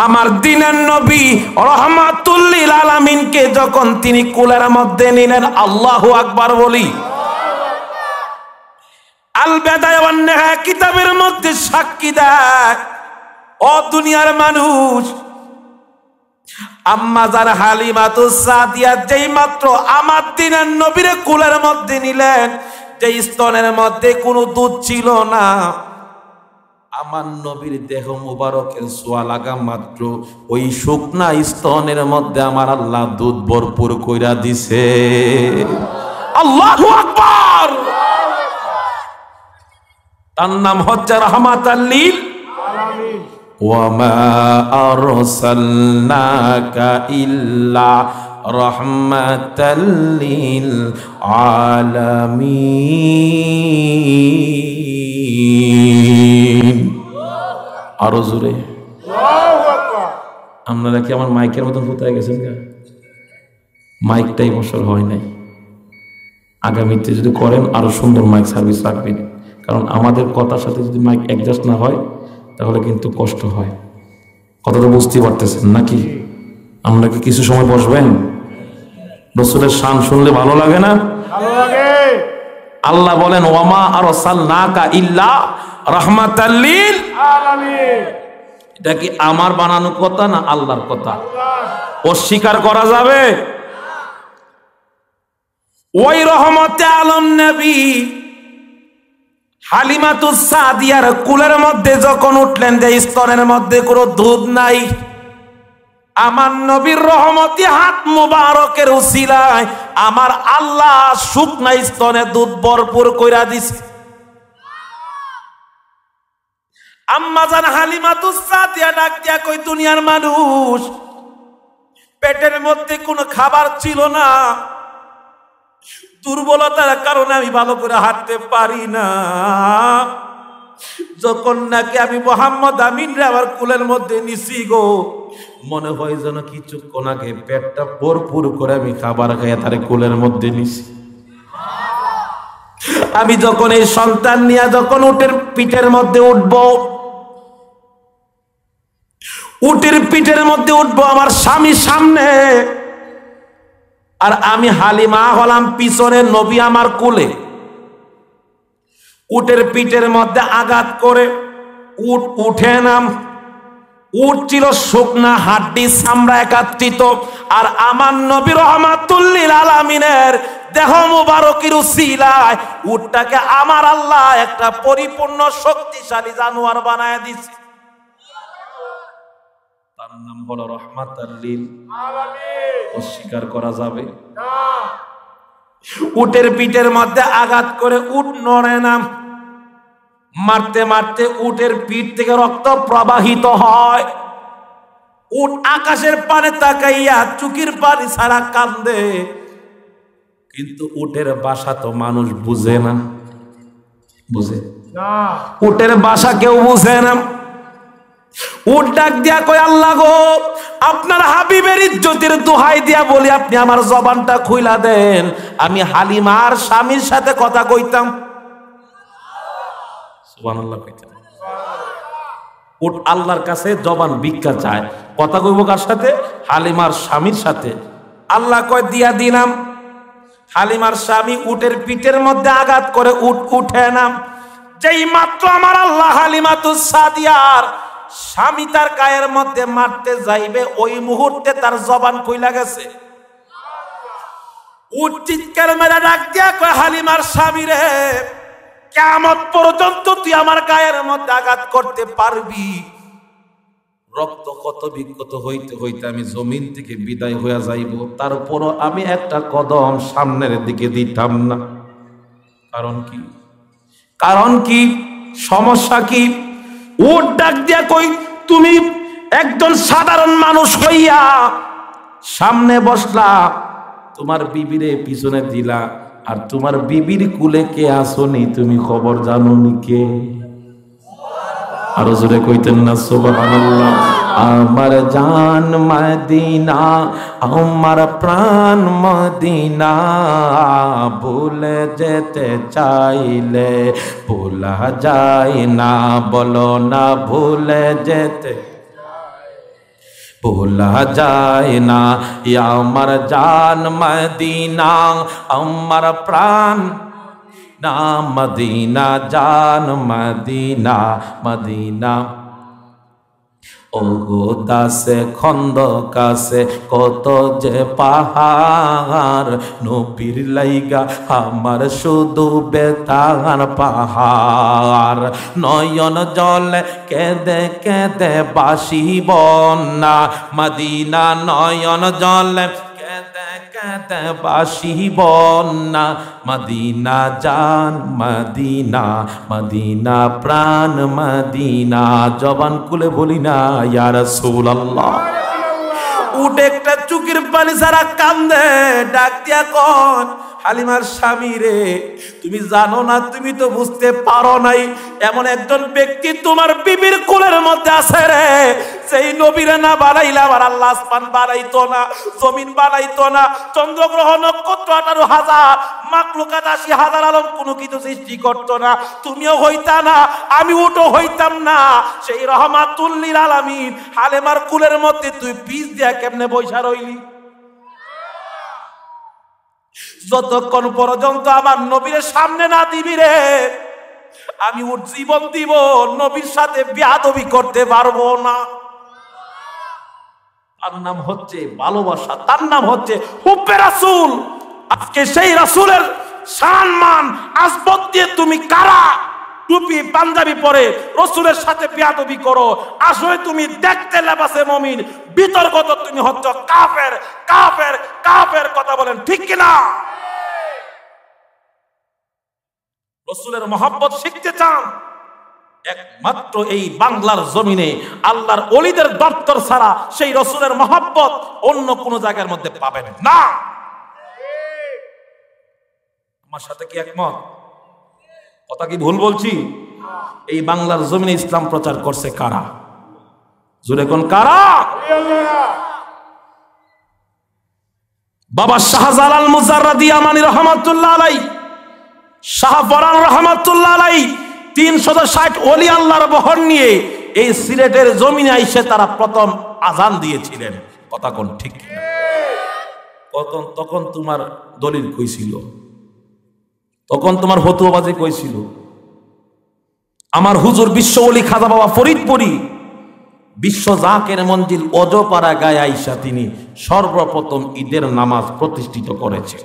আমার দিনের নবী রাহমাতুল লিল আলামিনকে যখন তিনি কোলের মধ্যে নিলেন, আল্লাহু আকবার বলি। আল বিদায়া ওয়ান নিহায়া কিতাবের মধ্যে সাক্ষী দেয়, ও দুনিয়ার মানুষ, আম্মা যার হালিমাতুস সাদিয়া যেই মাত্র আমার দিনের নবীরে কোলের মধ্যে নিলেন, যে স্তনের মধ্যে কোনো দুধ ছিল না, আমার নবীর দেহ মুবারকের ছোঁয়া লাগা মাত্র ওই শুকনা স্তনের মধ্যে আমার আল্লাহ দুধ ভরপুর কইরা দিছে। আল্লাহু আকবার। তার নাম হচ্ছে রাহমাতাল লিল আলামিন। ওয়া মা আরসালনাকা ইল্লা রাহমাতাল লিল আলামিন। আরো জোরে। আপনারা কি আমার মাইকের মতন কোথায় গেছেন? মাইকটাই বছর হয় নাই, আগামীতে যদি করেন আরো সুন্দর মাইক সার্ভিস রাখবেন, কারণ আমাদের কথার সাথে যদি মাইক অ্যাডজাস্ট না হয় তাহলে কিন্তু কষ্ট হয়। কথাটা বুঝতে পারতেছেন নাকি? আমরা কি কিছু সময় বসবেন? রাসূলের শান শুনলে ভালো লাগে না? ভালো লাগে। আল্লাহ বলেন ওয়ামা আরসালনাকা ইল্লা রাহমাতাল লিল আলামিন। এটা কি আমার বানানো কথা না আল্লাহর কথা? অস্বীকার করা যাবে? ওই রহমতে আলম নবী হালিমাতুস সাদিয়ার কুলের মধ্যে যখন উঠলেন, যে স্তনের মধ্যে কোনো দুধ নাই, আমার নবীর রহমতি হাত মুবারকের উসিলায় আমার আল্লাহ শুকনা স্তনে দুধ ভরপুর কইরা দিছে। আম্মা জান হালিমাতুস সাদিয়া ডাক দিয়া কই, দুনিয়ার মানুষ, পেটের মধ্যে কোনো খাবার ছিল না, দুর্বলতার কারণে আমি ভালো করে হাঁটতে পারি না। যখন নাকি আমি মোহাম্মদ আমিন রে আমার কুলের মধ্যে নিছি গো, মনে হয় যেন কিছুক্ষণ আগে পেটটা ভরপুর করে আমি খাবার খাইয়া তারে কুলের মধ্যে নিছি। আমি যখন এই সন্তান নিয়ে যখন উটের পিঠের মধ্যে উঠবো, উটের পিঠের মধ্যে উঠবো, আমার স্বামী সামনে আর আমি হালিমা হলাম পিছনে, নবী আমার কোলে। উটের পিঠের মধ্যে আঘাত করে উট উঠে নাম। উট ছিল শুকনা হাড্ডি চামড়া একত্রিত, আর আমার নবী রাহমাতুল লিল আলামিনের দেহ মুবারকের উসিলায় উটটাকে আমার আল্লাহ একটা পরিপূর্ণ শক্তিশালী জানোয়ার বানায় দিছে। তার নাম হলো রাহমাতাল লিল আলামিন। অস্বীকার করা যাবে না? উটের পিঠের মধ্যে আঘাত করে উট নড়ে না, মারতে মারতে উটের পিঠ থেকে রক্ত প্রবাহিত হয়। উট আকাশের পানে তাকাইয়া চুকির পানি ছাড়া কান্দে, কিন্তু উটের ভাষা তো মানুষ বুঝে না, বুঝে না, উটের ভাষা কেউ বুঝে না। উট ডাক দিয়া কয়, আল্লাহ গো, আপনার হাবিবের ইজ্জতের দোহাই দিয়া বলি আপনি আমার জবানটা খুইলা দেন, আমি হালিমার স্বামীর সাথে কথা কইতাম। সুবহানাল্লাহ কইতাম। উট আল্লাহর কাছে জবান ভিক্ষা চায়, কথা কইব কার সাথে? হালিমার স্বামীর সাথে। আল্লাহ কয় দিয়া দিলাম। হালিমার স্বামী উটের পিঠের মধ্যে আঘাত করে উট উঠে নাম। যেই মাত্র আমার আল্লাহ হালিমাতুস সাদিয়ার স্বামী তার গায়ের মধ্যে মারতে যাইবে, ওই মুহূর্তে তার জবান কইলা গেছে। উট চিৎকার মেরে ডাক দিয়া কয়, হালিমার স্বামী রে, কিয়ামত পর্যন্ত তুই আমার গায়ের মধ্যে আঘাত করতে পারবি? রক্ত কত বিক্ষত হইতে হইতে আমি জমিন থেকে বিদায় হইয়া যাইব, তারপরও আমি একটা কদম সামনের দিকে দিতাম না। কারণ কি? কারণ কি? সমস্যা কি? উট ডাক দিয়া কই, তুমি একজন সাধারণ মানুষ হইয়া সামনে বসলা, তোমার বিবিরে পিছনে দিলা, আর তোমার বিবির কুলে কে আসনি তুমি খবর জানো নি কে? আরো জোরে কইতেন না সুবহানাল্লাহ। আমার জান মদিনা, আমার প্রাণ মদিনা, ভুলে যেতে চাইলে ভোলা যায় না, বলো না ভুলে যেতে ভোলা যায় না। আমার জান মদিনা, আমার প্রাণ না মদিনা, জান মদিনা মদিনা। ও গো দাসে খন্দকাসে কত যে পাহাড়, নবীর লাইগা আমার শুধু বেতার পাহাড়। নয়ন জলে কেঁদে কেঁদে বাসি বন্যা মদিনা, নয়ন জলে কেঁদে কেঁদে বাসি বন্যা মদিনা, জান মদিনা মদিনা, প্রাণ মদিনা। জবান খুলে বলি না ইয়া রাসূলুল্লাহ। উঠে একটা চুকির পানি সারা কান্দে, ডাক দিয়া কন, হালিমার স্বামী রে, তুমি জানো না, তুমি তো বুঝতে পারো নাই, এমন একজন ব্যক্তি তোমার বিবির কোলের মধ্যে আছে রে, সেই নবীরে না বানাইলে আবার আল্লাহ আসমান বানাইতো না, জমিন বানাইতো না, চন্দ্রগ্রহ নক্ষত্র 18,000 মাখলুকাত 80,000 আলম কোনো কিছু সৃষ্টি করতো না, তুমিও হইতা না, আমিও তো হইতাম না। সেই রহমাতুল লিল আলামিন হালিমার কোলের মধ্যে তুই পিস দিয়া কেমনে বইসা রইলি? যতক্ষণ পর্যন্ত আমার নবীর সামনে না দিবি রে, আমি ওর জীবন দিব নবীর সাথে বেয়াদবি করতে পারবো না। তার নাম হচ্ছে ভালোবাসা, তার নাম হচ্ছে হুব্বে রাসূল। আজকে সেই রাসূলের সম্মান আসবত দিয়ে তুমি কারা টুপি পাঞ্জাবি পরে রাসূলের সাথে বেয়াদবি করো? আসলে তুমি দেখতে লেবাসে মুমিন, বিতর্কত তুমি হচ্ছ কাফের। কাফের কাফের কথা বলেন ঠিক কিনা? রাসূলের মহব্বত শিখতে চান? একমাত্র এই বাংলার জমিনে আল্লাহর ওলিদের দপ্তর ছাড়া সেই রাসূলের মহব্বত অন্য কোন জায়গার মধ্যে পাবেন না। আমার সাথে কি একমত? কথা কি ভুল বলছি? এই বাংলার জমিনে ইসলাম প্রচার করছে কারা? জোরে কোন কারা? বাবা শাহজালাল মুজাররাদি আমানি রহমাতুল্লাহ আলাইহি, শাহ ফরান রহমাতুল্লাহ আলাইহি 360 ওলি আল্লাহর বহর নিয়ে এই সিলেটের জমিনে আইসে তারা প্রথম আজান দিয়েছিলেন। কথা কোন ঠিক কিনা? তখন তোমার দলিল কই ছিল? তখন তোমার ফতোয়াবাজি কই ছিল? আমার হুজুর বিশ্ব ওলি খাজা বাবা ফরিদপুরি বিশ্ব জাকের মঞ্জিল অজপাড়া গায়ে আইসা তিনি সর্বপ্রথম ঈদের নামাজ প্রতিষ্ঠিত করেছে।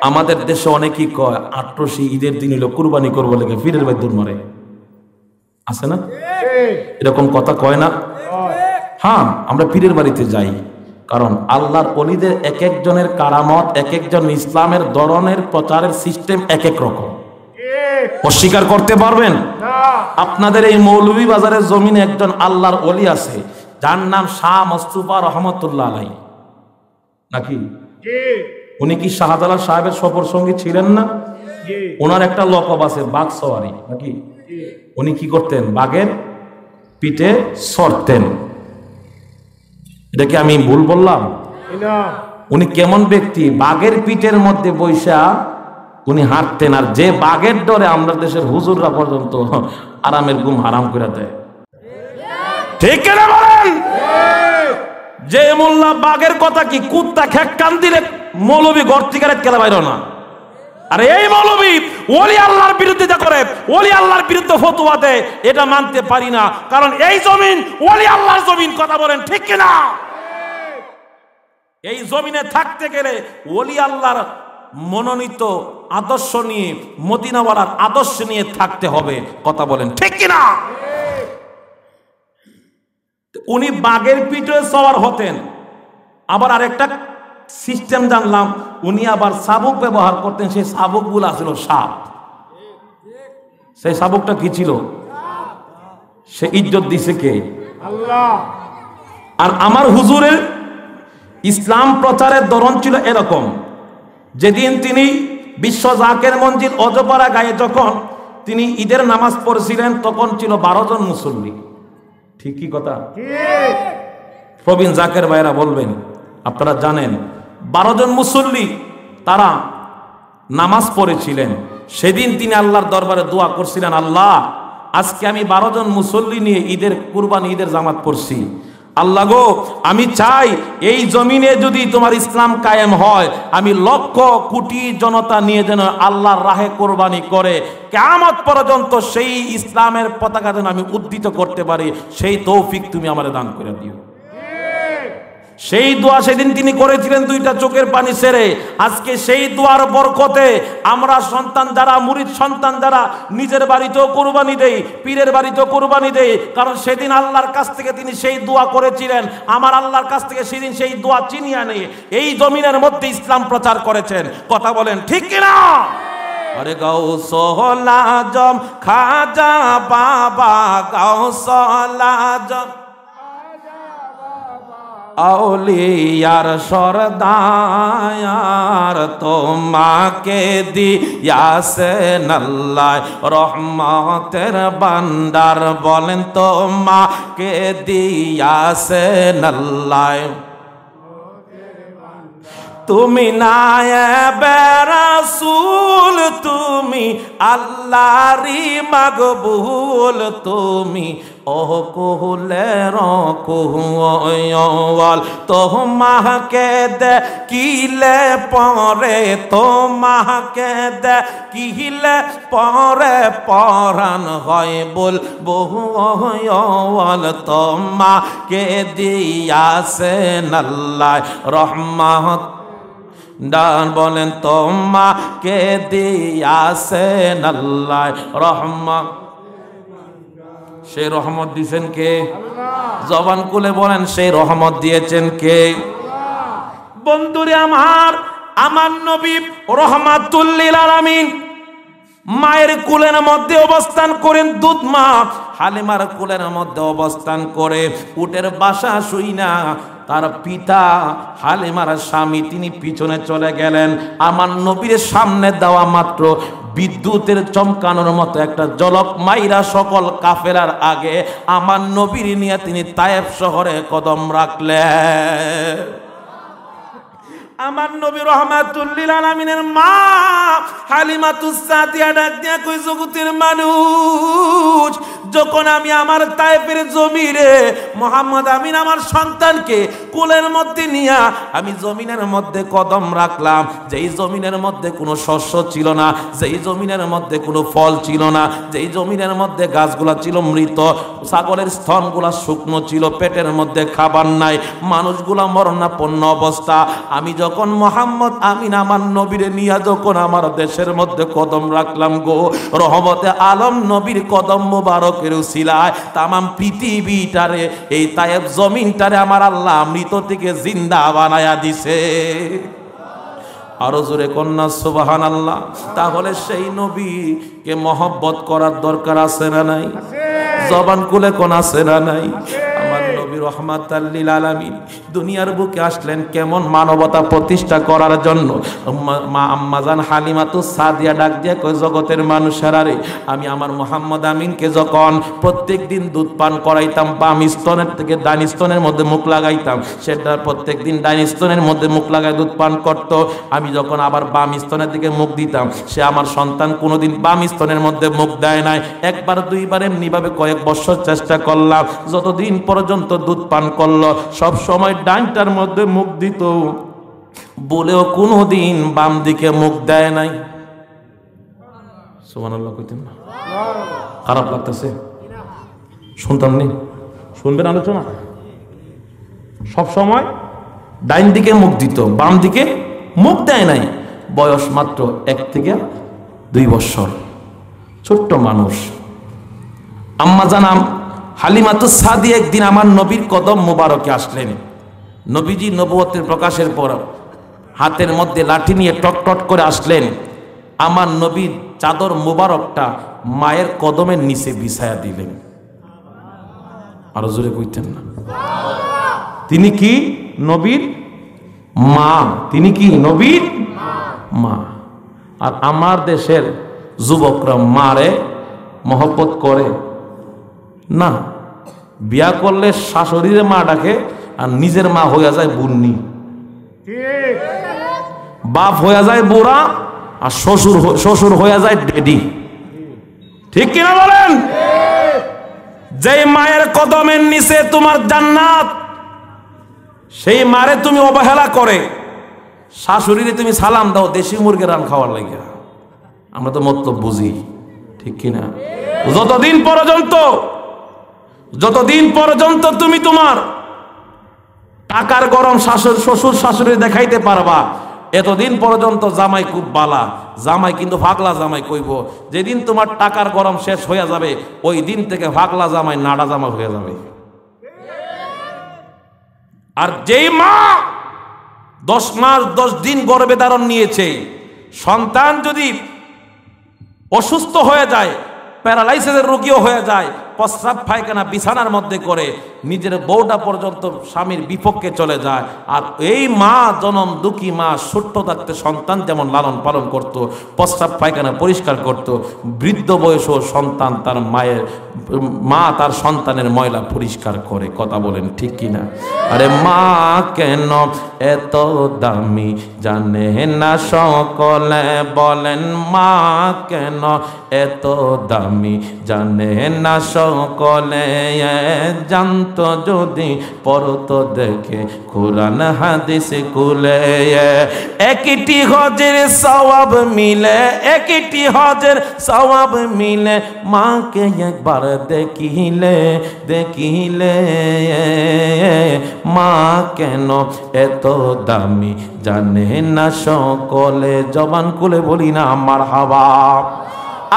আমাদের দেশে অনেকেই কয় ৮০ ঈদের দিন হইলো কুরবানি করবো লেগে পীরের বাড়ি দৌড় মারে, আছে না? এরকম কথা কয় না? হ্যাঁ, আমরা পীরের বাড়িতে যাই, কারণ আল্লাহর ওলিদের এক একজনের কারামত, এক একজন ইসলামের ধরনের প্রচারের সিস্টেম এক এক রকম। অস্বীকার করতে পারবেন? আপনাদের এই মৌলভীবাজারের জমিনে একজন আল্লাহর ওলি আছে, যার নাম শাহ মোস্তফা রহমতুল্লাহ আলাইহি, নাকি? উনি কি শাহজালাল সাহেবের সফর সঙ্গী ছিলেন না? ওনার একটা লকব আছে বাঘ সওয়ারি, নাকি? উনি কি করতেন? বাঘের পিঠে চড়তেন। এটা কি আমি ভুল বললাম? উনি কেমন ব্যক্তি? বাঘের পিঠের মধ্যে বৈশা উনি হাঁটতেন, আর যে বাঘের ডরে আমরা দেশের হুজুররা পর্যন্ত আরামের ঘুম হারাম করে দেয়। ঠিক কিনা বলেন? যে মোল্লা বাঘের কথা কি কুত্তা খেক কান দিলে মৌলবী ঘর থেকে কেলা বাইর না। আর এই মৌলবী ওলি আল্লাহর বিরুদ্ধে করে, ওলি আল্লাহর বিরুদ্ধে ফতোয়া দেয়, এটা মানতে পারি না। কারণ এই জমিন ওলি আল্লাহর জমিন। কথা বলেন ঠিক কিনা? এই জমিনে থাকতে গেলে ওলি আল্লাহর মনোনীত আদর্শ নিয়ে, মদিনাওয়ালার আদর্শ নিয়ে থাকতে হবে। কথা বলেন ঠিক কিনা? উনি বাঘের পিঠে সওয়ার হতেন। আবার আরেকটা সিস্টেম জানলাম, উনি আবার শাবক ব্যবহার করতেন। সেই শাবক গুলো ছিল সাপ। সেই শাবকটা কি ছিল? সে ইজ্জত দিছে কে? আল্লাহ। আর আমার হুজুরের ইসলাম প্রচারের ধরন ছিল এরকম, যেদিন তিনি বিশ্ব জাকের মঞ্জিল অজপাড়া গায়ে যখন তিনি ঈদের নামাজ পড়ছিলেন তখন ছিল 12 জন মুসল্লি। ঠিক কি কথা? প্রবীণ জাকের ভাইরা বলবেন, আপনারা জানেন 12 জন মুসল্লি তারা নামাজ পড়েছিলেন। সেদিন তিনি আল্লাহর দরবারে দোয়া করছিলেন, আল্লাহ আজকে আমি 12 জন মুসল্লি নিয়ে ঈদের কুরবানি ঈদের জামাত পড়ছি, আল্লাহ গো আমি চাই এই জমিনে যদি তোমার ইসলাম কায়েম হয় আমি লক্ষ কোটি জনতা নিয়ে যেন আল্লাহর রাহে কোরবানি করে কিয়ামত পর্যন্ত সেই ইসলামের পতাকা যেন আমি উদ্দীত করতে পারি, সেই তৌফিক তুমি আমারে দান করে দিও। সেই দোয়া সেদিন তিনি করেছিলেন দুইটা চোখের পানি ছেড়ে। আজকে সেই দোয়ার বরকতে আমরা সন্তান যারা, মুরিদ সন্তান যারা নিজের বাড়িতেও কুরবানি দেই, পীরের বাড়িতেও কুরবানি দেই, কারণ সেদিন আল্লাহর কাছ থেকে তিনি সেই দোয়া করেছিলেন। আমার আল্লাহর কাছ থেকে সেদিন সেই দোয়া চিনিয়ে নিয়ে এই জমিনের মধ্যে ইসলাম প্রচার করেছেন। কথা বলেন ঠিক কিনা? আরে গাউসুল আজম খাজা বাবা, গাউসুল আজম আউলিয়ার সরদার, তোমাকে দিয়াছেন আল্লাহ রহমতের ভান্ডার, বলেন তোমাকে দিয়াছেন আল্লাহ। তুমি নায়েবে রাসূল, তুমি আল্লাহরই মাকবুল, তুমি ও কুলের কুল, তোমাকে দেখিলে পরে, তোমাকে দেখিলে পরে পরাণ হয় বল বহুল, তোমাকে দিয়াছেন আল্লাহ রহমত দান, বলেন তোমাকে দিয়াছেন আল্লাহ রহমত। সেই রহমত দিয়েছেন কে? জবান খুলে বলেন সেই রহমত দিয়েছেন কে? বন্ধুরে আমার, আমার নবী রহমাতুল লিল আলামিন মায়ের কুলের মধ্যে অবস্থান করেন, দুধ মা হালিমার কুলের মধ্যে অবস্থান করে উটের বাসা শুই না তার পিতা হালিমার স্বামী তিনি পিছনে চলে গেলেন। আমার নবীর সামনে দেওয়া মাত্র বিদ্যুতের চমকানোর মতো একটা জলক মাইরা সকল কাফেলার আগে আমার নবীর নিয়ে তিনি তায়েফ শহরে কদম রাখলেন। আমার নবী রহমাতুল লিল আলামিনের মা হালিমাতুস সাদিয়া ডাক দিয়া কই, জগতের মানুষ, যখন আমি আমার তায়েফের জমিনে মুহাম্মদ আমিন আমার সন্তানকে কোলের মধ্যে নিয়া আমি জমিনের মধ্যে কদম রাখলাম, যেই জমিনের মধ্যে কোনো শস্য ছিল না, যেই জমিনের মধ্যে কোনো ফল ছিল না, যেই জমিনের মধ্যে গাছগুলা ছিল মৃত, ছাগলের স্তনগুলা শুকনো ছিল, পেটের মধ্যে খাবার নাই, মানুষগুলা মরণাপন্ন অবস্থা, আমি যখন মুহাম্মদ আমিন আমার নবীরে নিয়া যখন আমার দেশের মধ্যে কদম রাখলাম গো, রহমতে আলম নবীর কদম মুবারকের উসিলায় তামাম পৃথিবীটারে এই তায়েব জমিনটারে আমার আল্লাহ মৃত থেকে জিন্দা বানায়া দিছে। আরো জোরে কন্যা সুবহানাল্লাহ। তাহলে সেই নবীকে মহব্বত করার দরকার আছে না নাই? জবান খুলে কোন আছে না নাই? আমার নবী রহমাতাল লিল আলামিন দুনিয়ার বুকে আসলেন কেমন? মানবতা প্রতিষ্ঠা করার জন্য। মা আম্মাজান হালিমাতুস সাদিয়া ডাক দিয়ে কয়, জগতের মানুষেরা রে, আমি আমার মুহাম্মদ আমিনকে যখন প্রত্যেক দিন দুধ পান করাইতাম, বাম স্তনের থেকে ডান স্তনের মধ্যে মুখ লাগাইতাম, সেটা প্রত্যেক দিন ডান স্তনের মধ্যে মুখ লাগাই দুধ পান করত। আমি যখন আবার বাম স্তনের দিকে মুখ দিতাম, সে আমার সন্তান কোনোদিন বাম স্তনের মধ্যে মুখ দেয় নাই। একবার দুইবার এমনিভাবে কয়েক বছর চেষ্টা করলাম, যতদিন পর্যন্ত দুধ পান করলো সব সময় ডানটার মধ্যে মুখ দিত, বলেও কোনোদিন বাম দিকে মুখ দেয় নাই। সুবহানাল্লাহ কইতেন না? খারাপ লাগতেছে? শুনতাম নি? শুনবেন আলোচনা? সব সময় ডাইন দিকে মুখ দিত, বাম দিকে মুখ দেয় নাই। বয়স মাত্র 1 থেকে 2 বছর, ছোট্ট মানুষ। আম্মা জানাম হালিমাতুস সাদিয়া একদিন আমার নবীর কদম মুবারকে আসলেন। নবীজি নবুয়তের প্রকাশের পর হাতের মধ্যে লাঠি নিয়ে টক টক করে আসলেন। আমার নবীর চাদর মুবারকটা মায়ের কদমের নিচে বিছায়া দিলেন। আরো জোরে কইতেন না? তিনি কি? নবীর মা। তিনি কি? নবীর মা। আর আমার দেশের যুবকরা মারে মহব্বত করে না, বিয়া করলে শাশুড়ির মা ডাকে আর নিজের মা হইয়া যায় বুন্নি, বাপ হইয়া যায় বুড়া, আর শ্বশুর হইয়া যায় ডেডি। ঠিক কিনা বলেন? যেই মায়ের কদমের নিচে তোমার জান্নাত, সেই মারে তুমি অবহেলা করে শাশুড়িরে তুমি সালাম দাও দেশি মুরগির রান খাওয়ার লাগে। আমরা তো মতলব বুঝি, ঠিক কিনা? যতদিন পর্যন্ত তুমি তোমার টাকার গরম শ্বশুর শাশুড়ি দেখাইতে পারবা, এতদিন পর্যন্ত জামাই খুব বালা। জামাই কিন্তু ফাগলা জামাই কইব। যেদিন তোমার টাকার গরম শেষ হয়ে যাবে, ওই দিন থেকে ফাগলা জামাই নাড়া জামা হয়ে যাবে। আর যেই মা 10 মাস 10 দিন গর্ভে ধারণ নিয়েছে, সন্তান যদি অসুস্থ হয়ে যায়, প্যারালাইসিসের রোগীও হয়ে যায়, প্রস্রাব পায়খানা বিছানার মধ্যে করে, নিজের বউটা পর্যন্ত স্বামীর বিপক্ষে চলে যায়। আর এই মা, জনম দুঃখী মা, ছোট্ট থাকতে সন্তান যেমন লালন পালন করত, প্রস্রাব পায়খানা পরিষ্কার করত, বৃদ্ধ বয়সও সন্তান মা তার সন্তানের ময়লা পরিষ্কার করে। কথা বলেন ঠিক কিনা? আরে মা কেন এত দামি জানে না সকলে, বলেন মা কেন এত দামি জানে না সকলে, জানতো যদি পড়তো দেখে কোরআন হাদিস কুলে। একটি হজের সওয়াব মিলে, একটি হজের সওয়াব মিলে, মাকে একবার দেখিলে মা কেন এত দামি জানে না সকলে। জবান খুলে বলি না মারহাবা।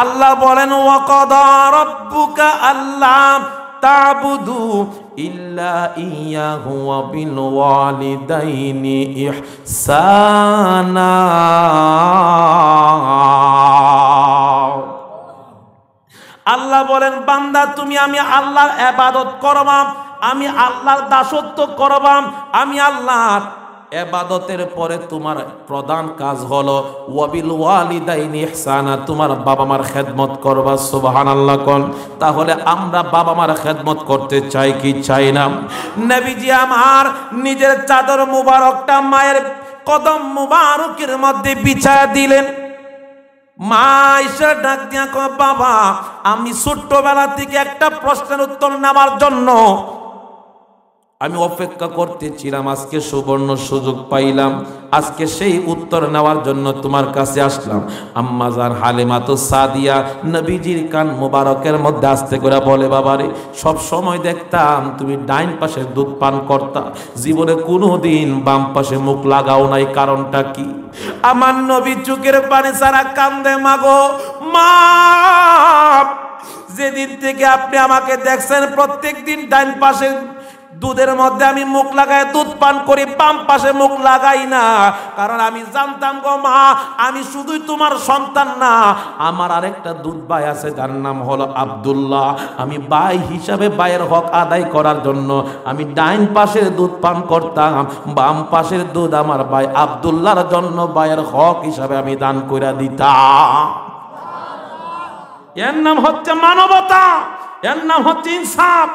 আল্লাহ বলেন ওয়াকাদা রাব্বুকা আল্লা তা'বুদু ইল্লা ইয়্যাহু ওয়া বিল ওয়ালিদাইনি ইহসানা। আল্লাহ বলেন বান্দা তুমি আমি আল্লাহর ইবাদত করবা, আমি আল্লাহর দাসত্ব করবা। আমি আল্লাহর ইবাদতের পরে তোমার প্রধান কাজ হলো ওয়াবিল ওয়ালিদাইনি ইহসানা, তোমার বাবা মার খেদমত করবা। সুবহানাল্লাহ কোন। তাহলে আমরা বাবা মার খেদমত করতে চাই কি চাই না? নবীজি আমার নিজের চাদর মুবারকটা মায়ের কদম মুবারকের মধ্যে বিছায়া দিলেন। মা এসে ডাক দিয়া কয় বাবা, আমি ছোট্টবেলা থেকে একটা প্রশ্নের উত্তর নেওয়ার জন্য আমি অপেক্ষা করতেছিলাম, আজকে সুবর্ণ সুযোগ পাইলাম, আজকে সেই উত্তর নেওয়ার জন্য তোমার কাছে আসলাম। আম্মাজান হালিমাতু সাদিয়া নবীজির কান মোবারকের মধ্যে আস্তে করে বলে বাবারে, সব সময় দেখতাম তুমি ডাইন পাশে দুধ পান করতা, জীবনে কোনোদিন বাম পাশে মুখ লাগাও নাই, কারণটা কি? আমার নবী চোখের পানি ছাড়া কান্দে, মাগো মা, যেদিন থেকে আপনি আমাকে দেখছেন প্রত্যেক দিন ডাইন পাশে দুধের মধ্যে আমি মুখ লাগাই দুধ পান করি, বাম পাশে মুখ লাগাই না। কারণ আমি জানতাম গো মা, আমি শুধুই তোমার সন্তান না, আমার আরেকটা দুধ ভাই আছে, যার নাম হলো আব্দুল্লাহ। আমি ভাই হিসাবে ভাইয়ের হক আদায় করার জন্য আমি ডাইন পাশের দুধ পান করতাম, বাম পাশের দুধ আমার ভাই আব্দুল্লাহর জন্য ভাইয়ের হক হিসাবে আমি দান করে দিতাম। এর নাম হচ্ছে মানবতা, এর নাম হচ্ছে ইনসাফ।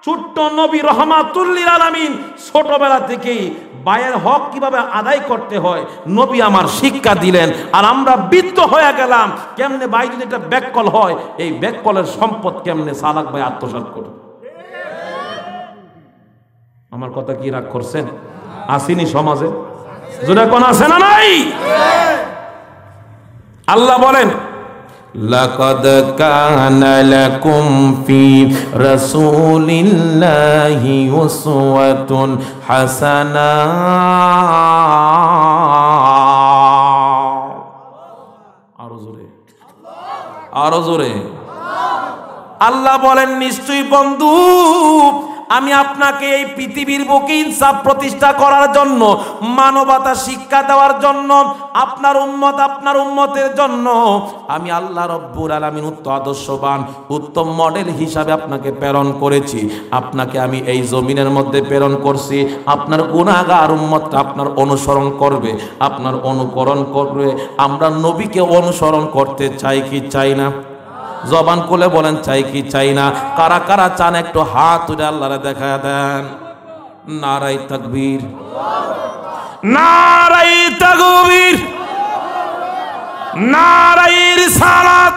ছোট্ট নবী রহমাতুল লিল আলামিন ছোটবেলা থেকেই ভাইয়ের হক কিভাবে আদায় করতে হয় নবী আমার শিক্ষা দিলেন। আর আমরা বৃদ্ধ হয়ে গেলাম, কেমনে ভাই যদি একটা ব্যাককল হয়, এই ব্যাককলের সম্পদ কেমনে সালাক ভাই আত্মসাৎ করে। আমার কথা কি রাগ করছেন? আসেনি সমাজে? জোরে কোন আছে না নাই? আল্লাহ বলেন লাকাদ কানা লাকুম ফি রাসূলিল্লাহি উসওয়াতুন হাসানাহ। আরো জোরে। আল্লাহ বলেন নিশ্চয়ই বন্ধু আমি আপনাকে এই পৃথিবীর বুকে ইনসাফ প্রতিষ্ঠা করার জন্য, মানবতা শিক্ষা দেওয়ার জন্য, আপনার উম্মতের জন্য আমি আল্লাহ রব্বুল আলামিন উত্তম আদর্শবান, উত্তম মডেল হিসাবে আপনাকে প্রেরণ করেছি। আপনাকে আমি এই জমিনের মধ্যে প্রেরণ করছি। আপনার গুনাহগার উম্মতটা আপনার অনুসরণ করবে, আপনার অনুকরণ করবে। আমরা নবীকে অনুসরণ করতে চাই কি চাই না? জবান খুলে বলেন চাই কি চাই না? কারা কারা চান একটু হাত তুলে আল্লাহরে দেখা দেন। নারাই তাকবীর, নারাই তাকবীর, নারাই রিসালাত।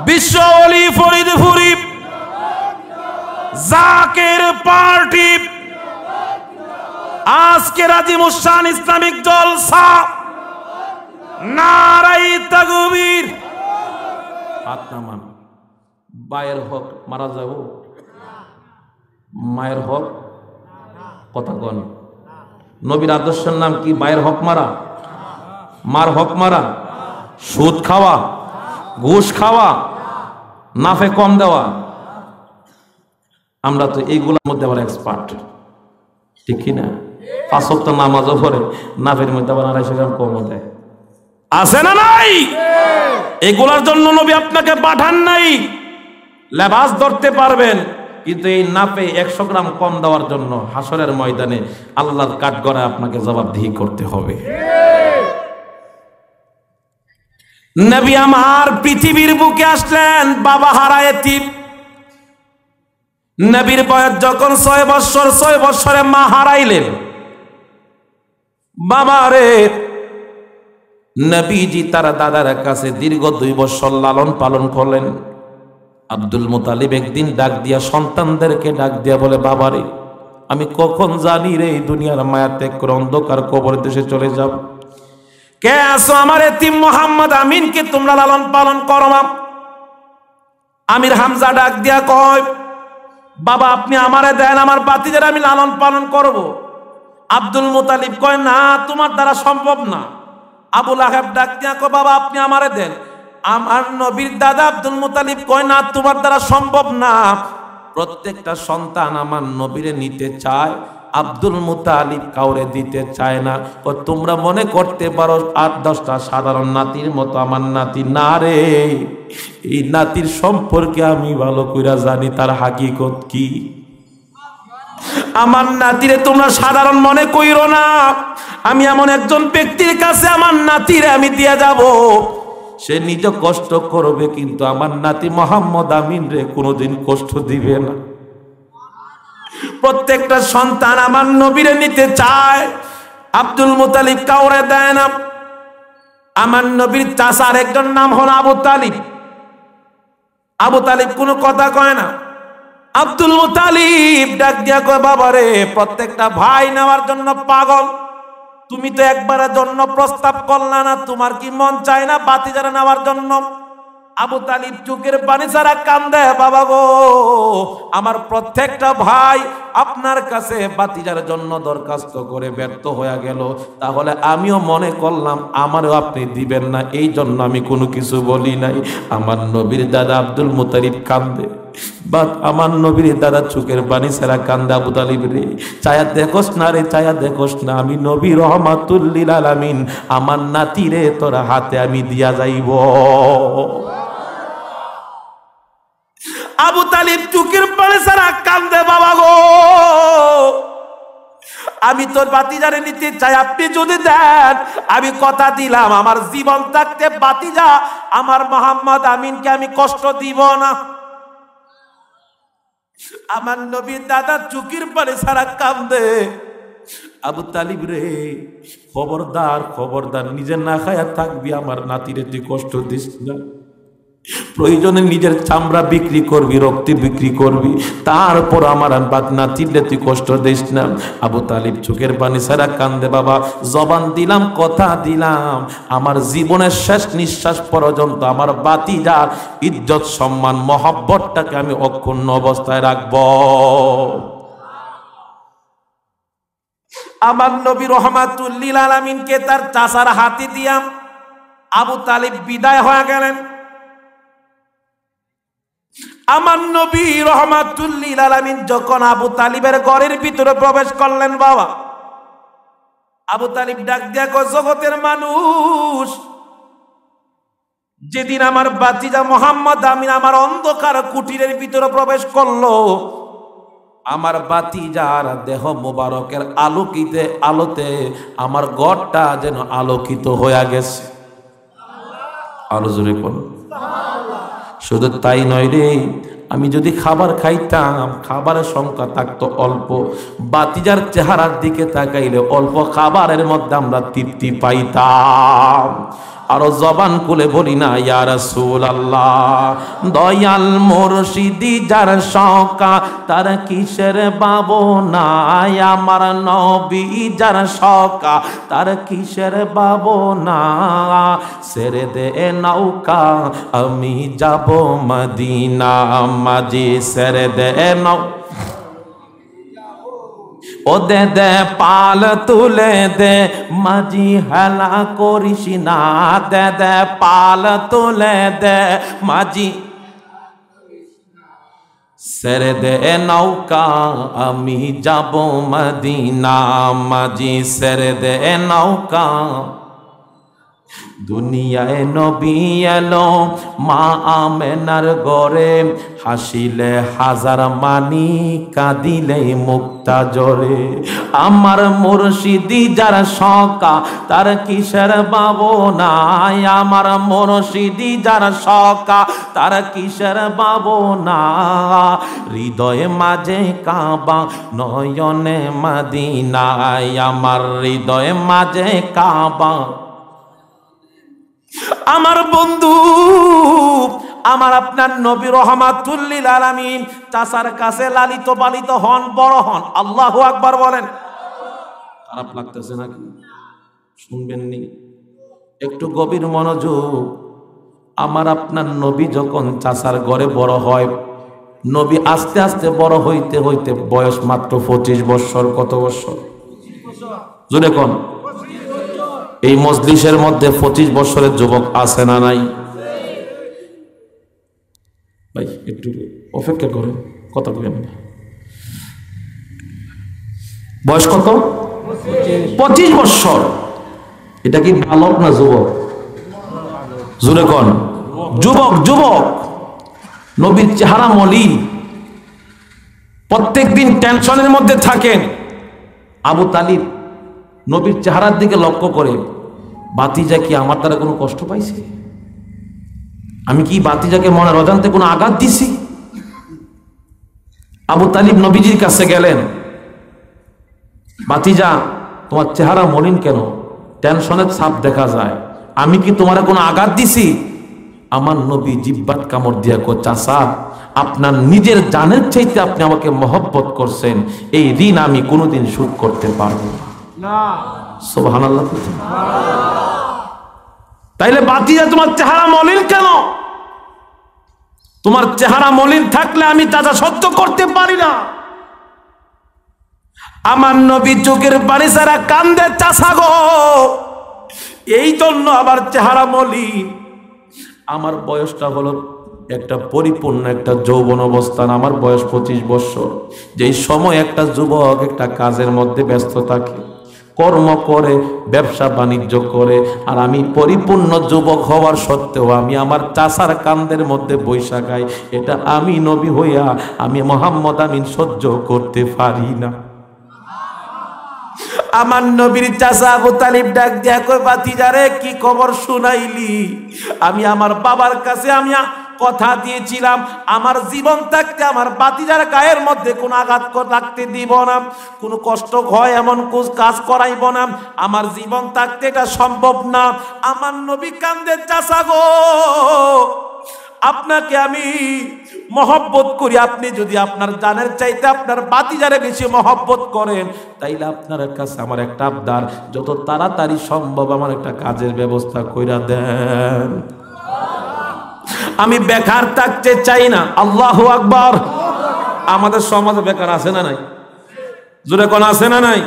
বিশ্ব ওলি ফরিদপুরি জাকের পার্টি আজকে রাজিমুসান ইসলামিক জলসা। নারাই তাকবীর। হাত নামান। ভাইয়ের হক মারা যাব? মায়ের হক কথা কন। নবীর আদর্শের নাম কি? ভাইয়ের হক মারা, মার হক মারা, সুদ খাওয়া, ঘুষ খাওয়া, নাফে কম দেওয়া। আমরা তো এইগুলোর মধ্যে আবার এক্সপার্ট, ঠিক কিনা? 5 ওয়াক্ত নামাজও পড়ে, নাফের মধ্যে আবার 250 গ্রাম কম দেয়। আছে না নাই? এগুলার জন্য নবী আপনাকে পাঠান নাই। লেবাস ধরতে পারবেন, কিন্তু এই নাপে 100 গ্রাম কম দেওয়ার জন্য হাসরের ময়দানে আল্লাহর কাঠগড়ায় আপনাকে জবাবদিহি করতে হবে। নবী আমার পৃথিবীর বুকে আসলেন বাবা হারা এতিম। নবীর বয়স যখন 6 বছর, 6 বছরে মা হারাইলেন। বাবারে নবীজি তার দাদার কাছে দীর্ঘ 2 বছর লালন পালন করলেন। আব্দুল মুতালিব একদিন ডাক দিয়া, সন্তানদেরকে ডাক দিয়া বলে, বাবারে আমি কখন জানি রে এই দুনিয়ার মায়া ত্যাগ করে অন্ধকার কবর দেশে চলে যাব। কে আসো আমার এতিম মোহাম্মদ আমিনকে তোমরা লালন পালন করো। আমির হামজা ডাক দিয়া কয়, বাবা আপনি আমারে দেন, আমার বাতিদের আমি লালন পালন করব। আব্দুল মুতালিব কয়, না তোমার দ্বারা সম্ভব না। আবুল আহাব ডাক দিয়া কয়, বাবা আপনি আমারে দেন। আমার নবীর দাদা আব্দুল মুতালিব কয়, না তোমার দ্বারা সম্ভব না। প্রত্যেকটা সন্তান আমার নবীরে নিতে চায়, আব্দুল মুতালিব কাউরে দিতে চায় না। ও তোমরা মনে করতে পারো 8-10টা সাধারণ নাতির মতো আমার নাতি না রে। এই নাতির সম্পর্কে আমি ভালো কইরা জানি তার হাকিকত কি। আমার নাতিরে তোমরা সাধারণ মনে কইরো না। আমি এমন একজন ব্যক্তির কাছে আমার নাতিরে আমি দিয়ে যাব, সে নিজে কষ্ট করবে কিন্তু আমার নাতি মোহাম্মদ আমিন রে কোনোদিন কষ্ট দিবে না। প্রত্যেকটা সন্তান আমার নবীরে নিতে চায়, আব্দুল মুতালিব কাউরে দেয় না। আমার নবীর চাচার একজন নাম হলো আবু তালিব। আবু তালিব কোনো কথা কয় না। আব্দুল মুতালিব ডাক দিয়া কয়, বাবারে প্রত্যেকটা ভাই নেওয়ার জন্য পাগল, তুমি তো একবারের জন্য প্রস্তাব করলা না, তোমার কি মন চায় না বাতিজারা নেওয়ার জন্য? আবু তালিব চোখের পানি ছাড়া কান্দে, বাবা গো আমার প্রত্যেকটা ভাই আপনার কাছে বাতিজার জন্য দরখাস্ত করে ব্যর্থ হয়ে গেল, তাহলে আমিও মনে করলাম আমারও আপনি দিবেন না, এই জন্য আমি কোনো কিছু বলি নাই। আমার নবীর দাদা আব্দুল মুতালিব কান্দে, বাট আমার নবীর দাদা চোখের পানি ছাড়া কান্দে। আবু তালিব রে চায়া দেখোস না রে, চায়া দেখোস না, আমি নবী রহমাতুল লিল আলামিন, আমার নাতি রে তোর হাতে আমি দিয়া যাইব। আবু তালিব চোখের পানি ছাড়া কান্দে, বাবা গো আমি তোর বাতিজারে নিতে চাই, আপনি যদি দেন আমি কথা দিলাম আমার জীবন থাকতে বাতিজা আমার মোহাম্মদ আমিনকে আমি কষ্ট দিব না। আমার নবীর দাদা চোখের পানি ছাড়া কান্দে। আবু তালিব রে খবরদার, খবরদার, নিজে না খায়া থাকবি, আমার নাতিরে তুই কষ্ট দিস না। প্রয়োজনে নিজের চামড়া বিক্রি করবি, রক্ত বিক্রি করবি, তারপর আমার নাতিরে তুই কষ্ট দিস না। আবু তালিব চোখের পানি ছাড়া কান্দে, বাবা জবান দিলাম, কথা দিলাম, আমার জীবনের শেষ নিঃশ্বাস পর্যন্ত আমার বাতিজার ইজ্জত সম্মান মহব্বতটাকে আমি অক্ষুণ্ণ অবস্থায় রাখব। আমার নবী রহমাতুল লিল আলামিনকে তার চাচার হাতে দিয়াম আবু তালিব বিদায় হয়ে গেলেন। আমার নবী রাহমাতুল লিল আলামিন যখন আবু তালিবের ঘরের ভিতরে প্রবেশ করলেন, বাবা আবু তালিব ডাক দিয়া কয়, জগতের মানুষ, যেদিন আমার বাতিজা মোহাম্মদ আমিন আমার অন্ধকার কুটিরের ভিতরে প্রবেশ করলো, আমার বাতিজার দেহ মোবারকের আলোতে আমার ঘরটা যেন আলোকিত হয়ে গেছে। আরো জোরে কোন। শুধু তাই নয় রে, আমি যদি খাবার খাইতাম, খাবারের সংখ্যা থাকতো অল্প, বাতিজার চেহারার দিকে তাকাইলে অল্প খাবারের মধ্যে আমরা তৃপ্তি পাইতাম। আরো জবান খুলে বলি না, ইয়া রাসূলুল্লাহ, দয়াল মুর্শিদি যার শওকা তার কিসের ভাবনা, আমার নবী যার শওকা তার কিসের ভাবনা, ছেড়ে দে নৌকা আমি যাব মদিনা, মাঝি ছেড়ে দে নৌকা, ও দে দে পাল তুলে দে মাঝি হেলা করিস না, দে দে পাল তুলে দে মাঝি, ছেড়ে দে নৌকা আমি যাব মদিনা, মাঝি ছেড়ে দে নৌকা। দুনিয়ায় নবী এলো মা আমেনার ঘরে, হাসিলে হাজার মানি কাঁদিলে মুক্তা জরে, আমার মুর্শিদি যার শওকা তার কিসের ভাবনা, আমার মুর্শিদি যার শওকা তার কিসের ভাবনা, হৃদয়ে মাঝে কাবা নয়নে মদিনা, আমার হৃদয়ে মাঝে কাবা। আমার বন্ধু, আমার আপনার নবী রাহমাতুল লিল আলামিন চাচার কাছে লালিত পালিত হন, বড় হন। আল্লাহু আকবার বলেন। খারাপ লাগতেছে নাকি? শুনবেন নি একটু গভীর মনোযোগ। আমার আপনার নবী যখন চাচার ঘরে বড় হয়, নবী আস্তে আস্তে বড় হইতে হইতে বয়স মাত্র 25 বছর। কত বছর? জোরে কোন। এই মজলিসের মধ্যে 25 বছরের যুবক আছে না নাই? ভাই একটু অপেক্ষা করে কথা বলেন। বয়স কত? 25 বছর। এটা কি বালক না যুবক? জোরে কোন। যুবক। যুবক। নবীর চেহারা মলিন, প্রত্যেকদিন টেনশনের মধ্যে থাকেন। আবু তালিব নবীর চেহারার দিকে লক্ষ্য করে, বাতিজা কি আমার দ্বারা কোনো কষ্ট পাইছে? আমি কি বাতিজাকে মনের অজান্তে কোনো আঘাত দিছি? আবু তালিব নবীজির কাছে গেলেন, বাতিজা তোমার চেহারা মলিন কেন? টেনশনের ছাপ দেখা যায়, আমি কি তোমার কোনো আঘাত দিছি? আমার নবী জিহ্বাত কামড় দিয়া কো, চাচা আপনার নিজের জানের চাইতে আপনি আমাকে মহব্বত করছেন, এই ঋণ আমি কোনোদিন শোধ করতে পারবো না। সুবহানাল্লাহ। তাইলে বাতিজা তোমার চেহারা মলিন কেন? তোমার চেহারা মলিন থাকলে আমি চাচা সহ্য করতে পারি না। আমার নবী চোখের পানি ছাড়া কান্দে, চাচা গো এই জন্য আমার চেহারা মলিন। আমার বয়সটা হলো একটা পরিপূর্ণ একটা যৌবন অবস্থান, আমার বয়স 25 বছর। যেই সময় একটা যুবক একটা কাজের মধ্যে ব্যস্ত থাকে, কর্ম করে, ব্যবসা বাণিজ্য করে, আর আমি পরিপূর্ণ যুবক হওয়ার সত্ত্বেও আমি আমার চাচার কান্দের মধ্যে বৈশা খাই, এটা আমি নবী হইয়া আমি মুহাম্মদ আমিন সহ্য করতে পারি না। আমার নবীর চাচা আবু তালিব ডাক দিয়া কই, বাতিজারে কি খবর শুনাইলি? আমি আমার বাবার কাছে আমি কথা দিয়েছিলাম, আমার জীবন থাকতে আমার বাতিজার গায়ের মধ্যে কোনো আঘাত লাগতে দিব না, কোনো কষ্ট হয় এমন কাজ করাইব না, আমার জীবন থাকতে এটা সম্ভব না। আমার নবী কান্দে, চাচা গো আপনাকে আমি মহব্বত করি, আপনি যদি আপনার জানের চাইতে আপনার বাতিজারে বেশি মহব্বত করেন, তাইলে আপনার কাছে আমার একটা আবদার, যত তাড়াতাড়ি সম্ভব আমার একটা কাজের ব্যবস্থা কইরা দেন। আমি বেকার থাকতে চাই না। আল্লাহু আকবার। আমাদের সমাজে বেকার আছে না নাই? জোরে কোন আছে না নাই?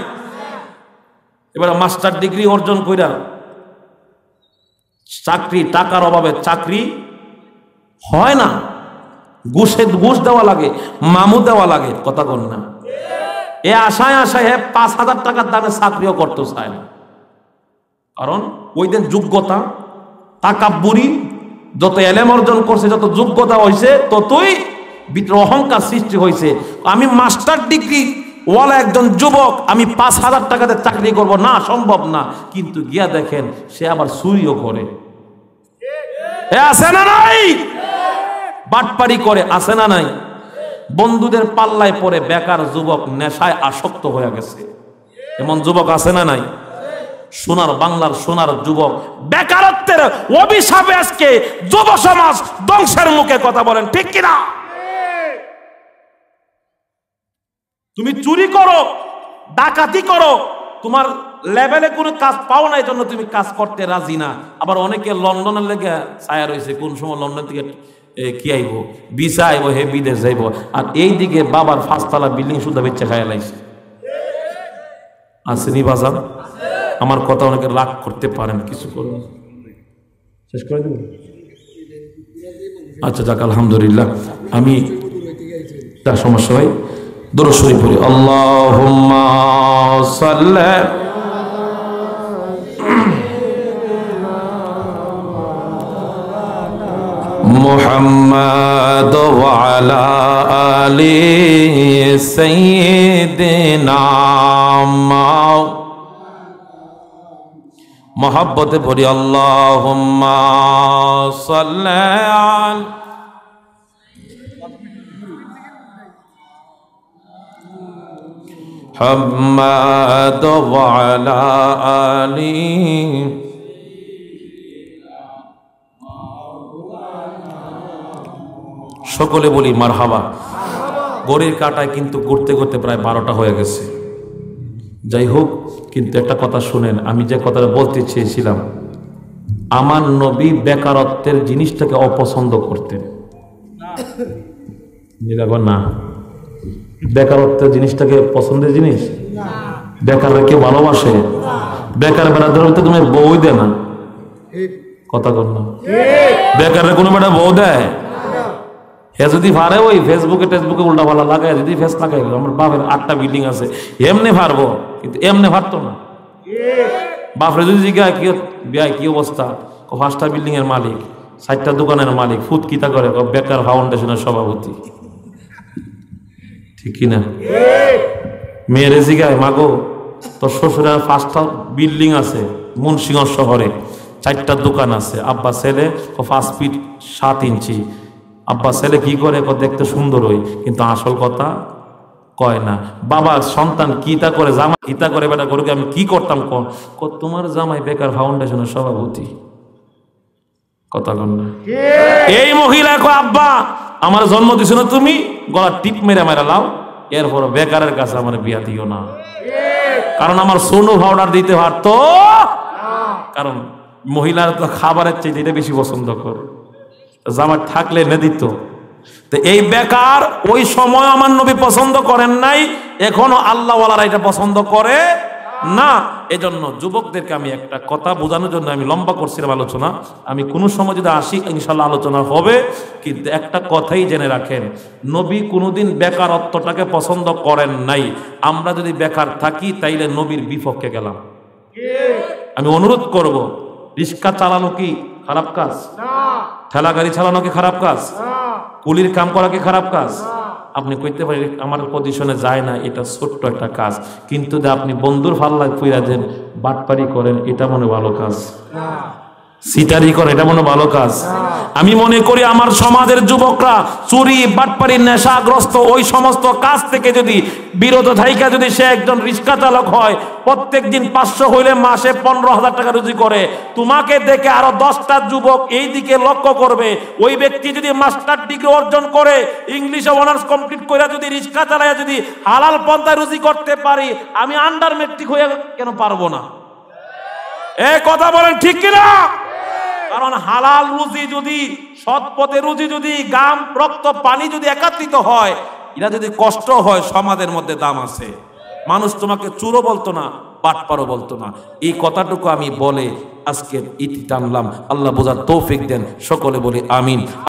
এবার মাস্টার ডিগ্রি অর্জন কইরা চাকরি, টাকার অভাবে চাকরি হয় না, ঘুষ দেওয়া লাগে, মামু দেওয়া লাগে, কথা কন না। এ আশায় আশায় 5,000 টাকার দামে চাকরিও করতে চায় না, কারণ ওই দিন যোগ্যতা তাকাব্বুরি, যত এলেম অর্জন করছে, যত যোগ্যতা হয়েছে, ততই ভিতরে অহংকার সৃষ্টি হয়েছে। আমি মাস্টার ডিগ্রি ওয়ালা একজন যুবক, আমি 5,000 টাকাতে চাকরি করব না, সম্ভব না। কিন্তু গিয়া দেখেন সে আবার চুরিও করে, আছে না নাই? বাটপারি করে, আছে না নাই? বন্ধুদের পাল্লায় পড়ে বেকার যুবক নেশায় আসক্ত হয়ে গেছে, এমন যুবক আছে না নাই? সোনার বাংলার সোনার যুবক বেকারত্বের অভিশাপে আজকে যুব সমাজ ধ্বংসের মুখে, কথা বলেন ঠিক কিনা? তুমি চুরি করো, ডাকাতি করো, তোমার লেভেলে কোনো কাজ পাও না, এই জন্য তুমি কাজ করতে রাজি না। আবার অনেকে লন্ডনের লেগে ছায়া রয়েছে, কোন সময় লন্ডন থেকে কি আইব, ভিসা আইব, হে বিদেশ যাইব, আর এইদিকে বাবার 5 তলা বিল্ডিং শুদ্ধ বেচে খায়া লাইছে। আসেনি বাজার? আমার কথা অনেকে রাগ করতে পারেন, কিছু করুন, শেষ করে দেব। আচ্ছা যাক, আলহামদুলিল্লাহ। আমি তার সমস্যা হয় দরুদ শরীফ পড়ি। আল্লাহুম্মা সাল্লি মুহাম্মাদ ওয়া আলা আলি সাইয়্যিদিনা, মোহাব্বতে পড়ি আল্লাহুম্মা সাল্লি আলা মুহাম্মাদ ওয়া আলা আলি। সকলে বলি মারহাবা। ঘড়ির কাঁটায় কিন্তু ঘুরতে ঘুরতে প্রায় 12টা হয়ে গেছে। যাই হোক, কিন্তু একটা কথা শুনেন, আমি যে কথাটা বলতে চেয়েছিলাম, আমার নবী বেকারত্বের জিনিসটাকে অপছন্দ করতেন না। বেকারত্বের জিনিসটাকে পছন্দের জিনিস? বেকাররা কেউ ভালোবাসে? বেকার বেড়াদের হইতে তুমি বউ দেয় না, কথা কর না। বেকারের কোনো বেটা বউ দেয়? হে যদি পারে ওই ফেসবুকে টেসবুকে উল্টা পাল্টা লাগায়, যদি ফেস লাগাই, আমার বাপের 8টা বিল্ডিং আছে, এমনি পারবো, কিন্তু এমনি পারতো না। বাপরে যদি জিজ্ঞাসা কি বিয়ায় কি অবস্থা, 5টা বিল্ডিং এর মালিক, 4টা দোকানের মালিক, ফুট কিতা করে, বেকার ফাউন্ডেশনের সভাপতি, ঠিক কিনা? মেয়েরে জিগায়, মাগো তোর শ্বশুরের 5টা বিল্ডিং আছে মুন্সিগঞ্জ শহরে, 4টা দোকান আছে, আব্বা ছেলে 5 ফিট 7 ইঞ্চি, আব্বা ছেলে কি করে, দেখতে সুন্দর হই, কিন্তু আসল কথা কয় না। বাবা সন্তান কিতা করে, জামাই কিতা করে, বেটা গরুকে আমি কি করতাম, তোমার জামাই বেকার ফাউন্ডেশনের সভাপতি, কথা কন না। এই মহিলা কো, আব্বা আমার জন্ম দিছো না তুমি, গলা টিপ মেরে মেরে লাও, এরপর বেকারের কাছে আমার বিয়া দিও না, কারণ আমার সোনু পাউডার দিতে পারতো, কারণ মহিলার তো খাবারের চাইতে এটা বেশি পছন্দ করে, জামাই থাকলে এনে দিত। তো এই বেকার ওই সময় আমার নবী পছন্দ করেন নাই, এখনো আল্লাহ ওয়ালারা এটা পছন্দ করে না। এজন্য যুবকদেরকে আমি একটা কথা বোঝানোর জন্য আমি লম্বা করছিলাম আলোচনা, আমি কোনো সময় যদি আসি ইনশাল্লাহ আলোচনা হবে, কিন্তু একটা কথাই জেনে রাখেন, নবী কোনোদিন বেকারত্বটাকে পছন্দ করেন নাই। আমরা যদি বেকার থাকি তাইলে নবীর বিপক্ষে গেলাম। আমি অনুরোধ করব, রিক্সা চালানো কি খারাপ কাজ? ঠেলা গাড়ি চালানো কি খারাপ কাজ? কুলির কাম করা কি খারাপ কাজ? আপনি কইতে পারেন আমার পজিশনে যায় না, এটা ছোট্ট একটা কাজ, কিন্তু যে আপনি বন্ধুর ফাল্লায় পুইরা দেন, বাটপারি করেন, এটা মনে ভালো কাজ? সিটারি করে, এটা মনে ভালো কাজ? আমি মনে করি আমার সমাজের যুবকরা চুরি বাটপারি নেশাগ্রস্ত ওই সমস্ত কাজ থেকে যদি বিরত থাইকা যদি সে একজন রিক্সা চালক হয়, প্রত্যেক দিন 500 হইলে মাসে 15,000 টাকা রুজি করে, তোমাকে দেখে আরো 10টা যুবক এই দিকে লক্ষ্য করবে। ওই ব্যক্তি যদি মাস্টার ডিগ্রি অর্জন করে, ইংলিশে অনার্স কমপ্লিট করে যদি রিক্সা চালায় যদি হালাল পন্থায় রুজি করতে পারি, আমি আন্ডার মেট্রিক হয়ে কেন পারবো না? এই কথা বলেন ঠিক কিনা? কারণ হালাল রুজি যদি, সৎ পথে রুজি যদি, গাম রক্ত পানি যদি একত্রিত হয়, এটা যদি কষ্ট হয়, সমাজের মধ্যে দাম আছে। মানুষ তোমাকে চুরো বলতো না, বাটপারও বলতো না। এই কথাটুকু আমি বলে আজকে ইতি টানলাম। আল্লাহ বোঝার তৌফিক দেন, সকলে বলি আমিন।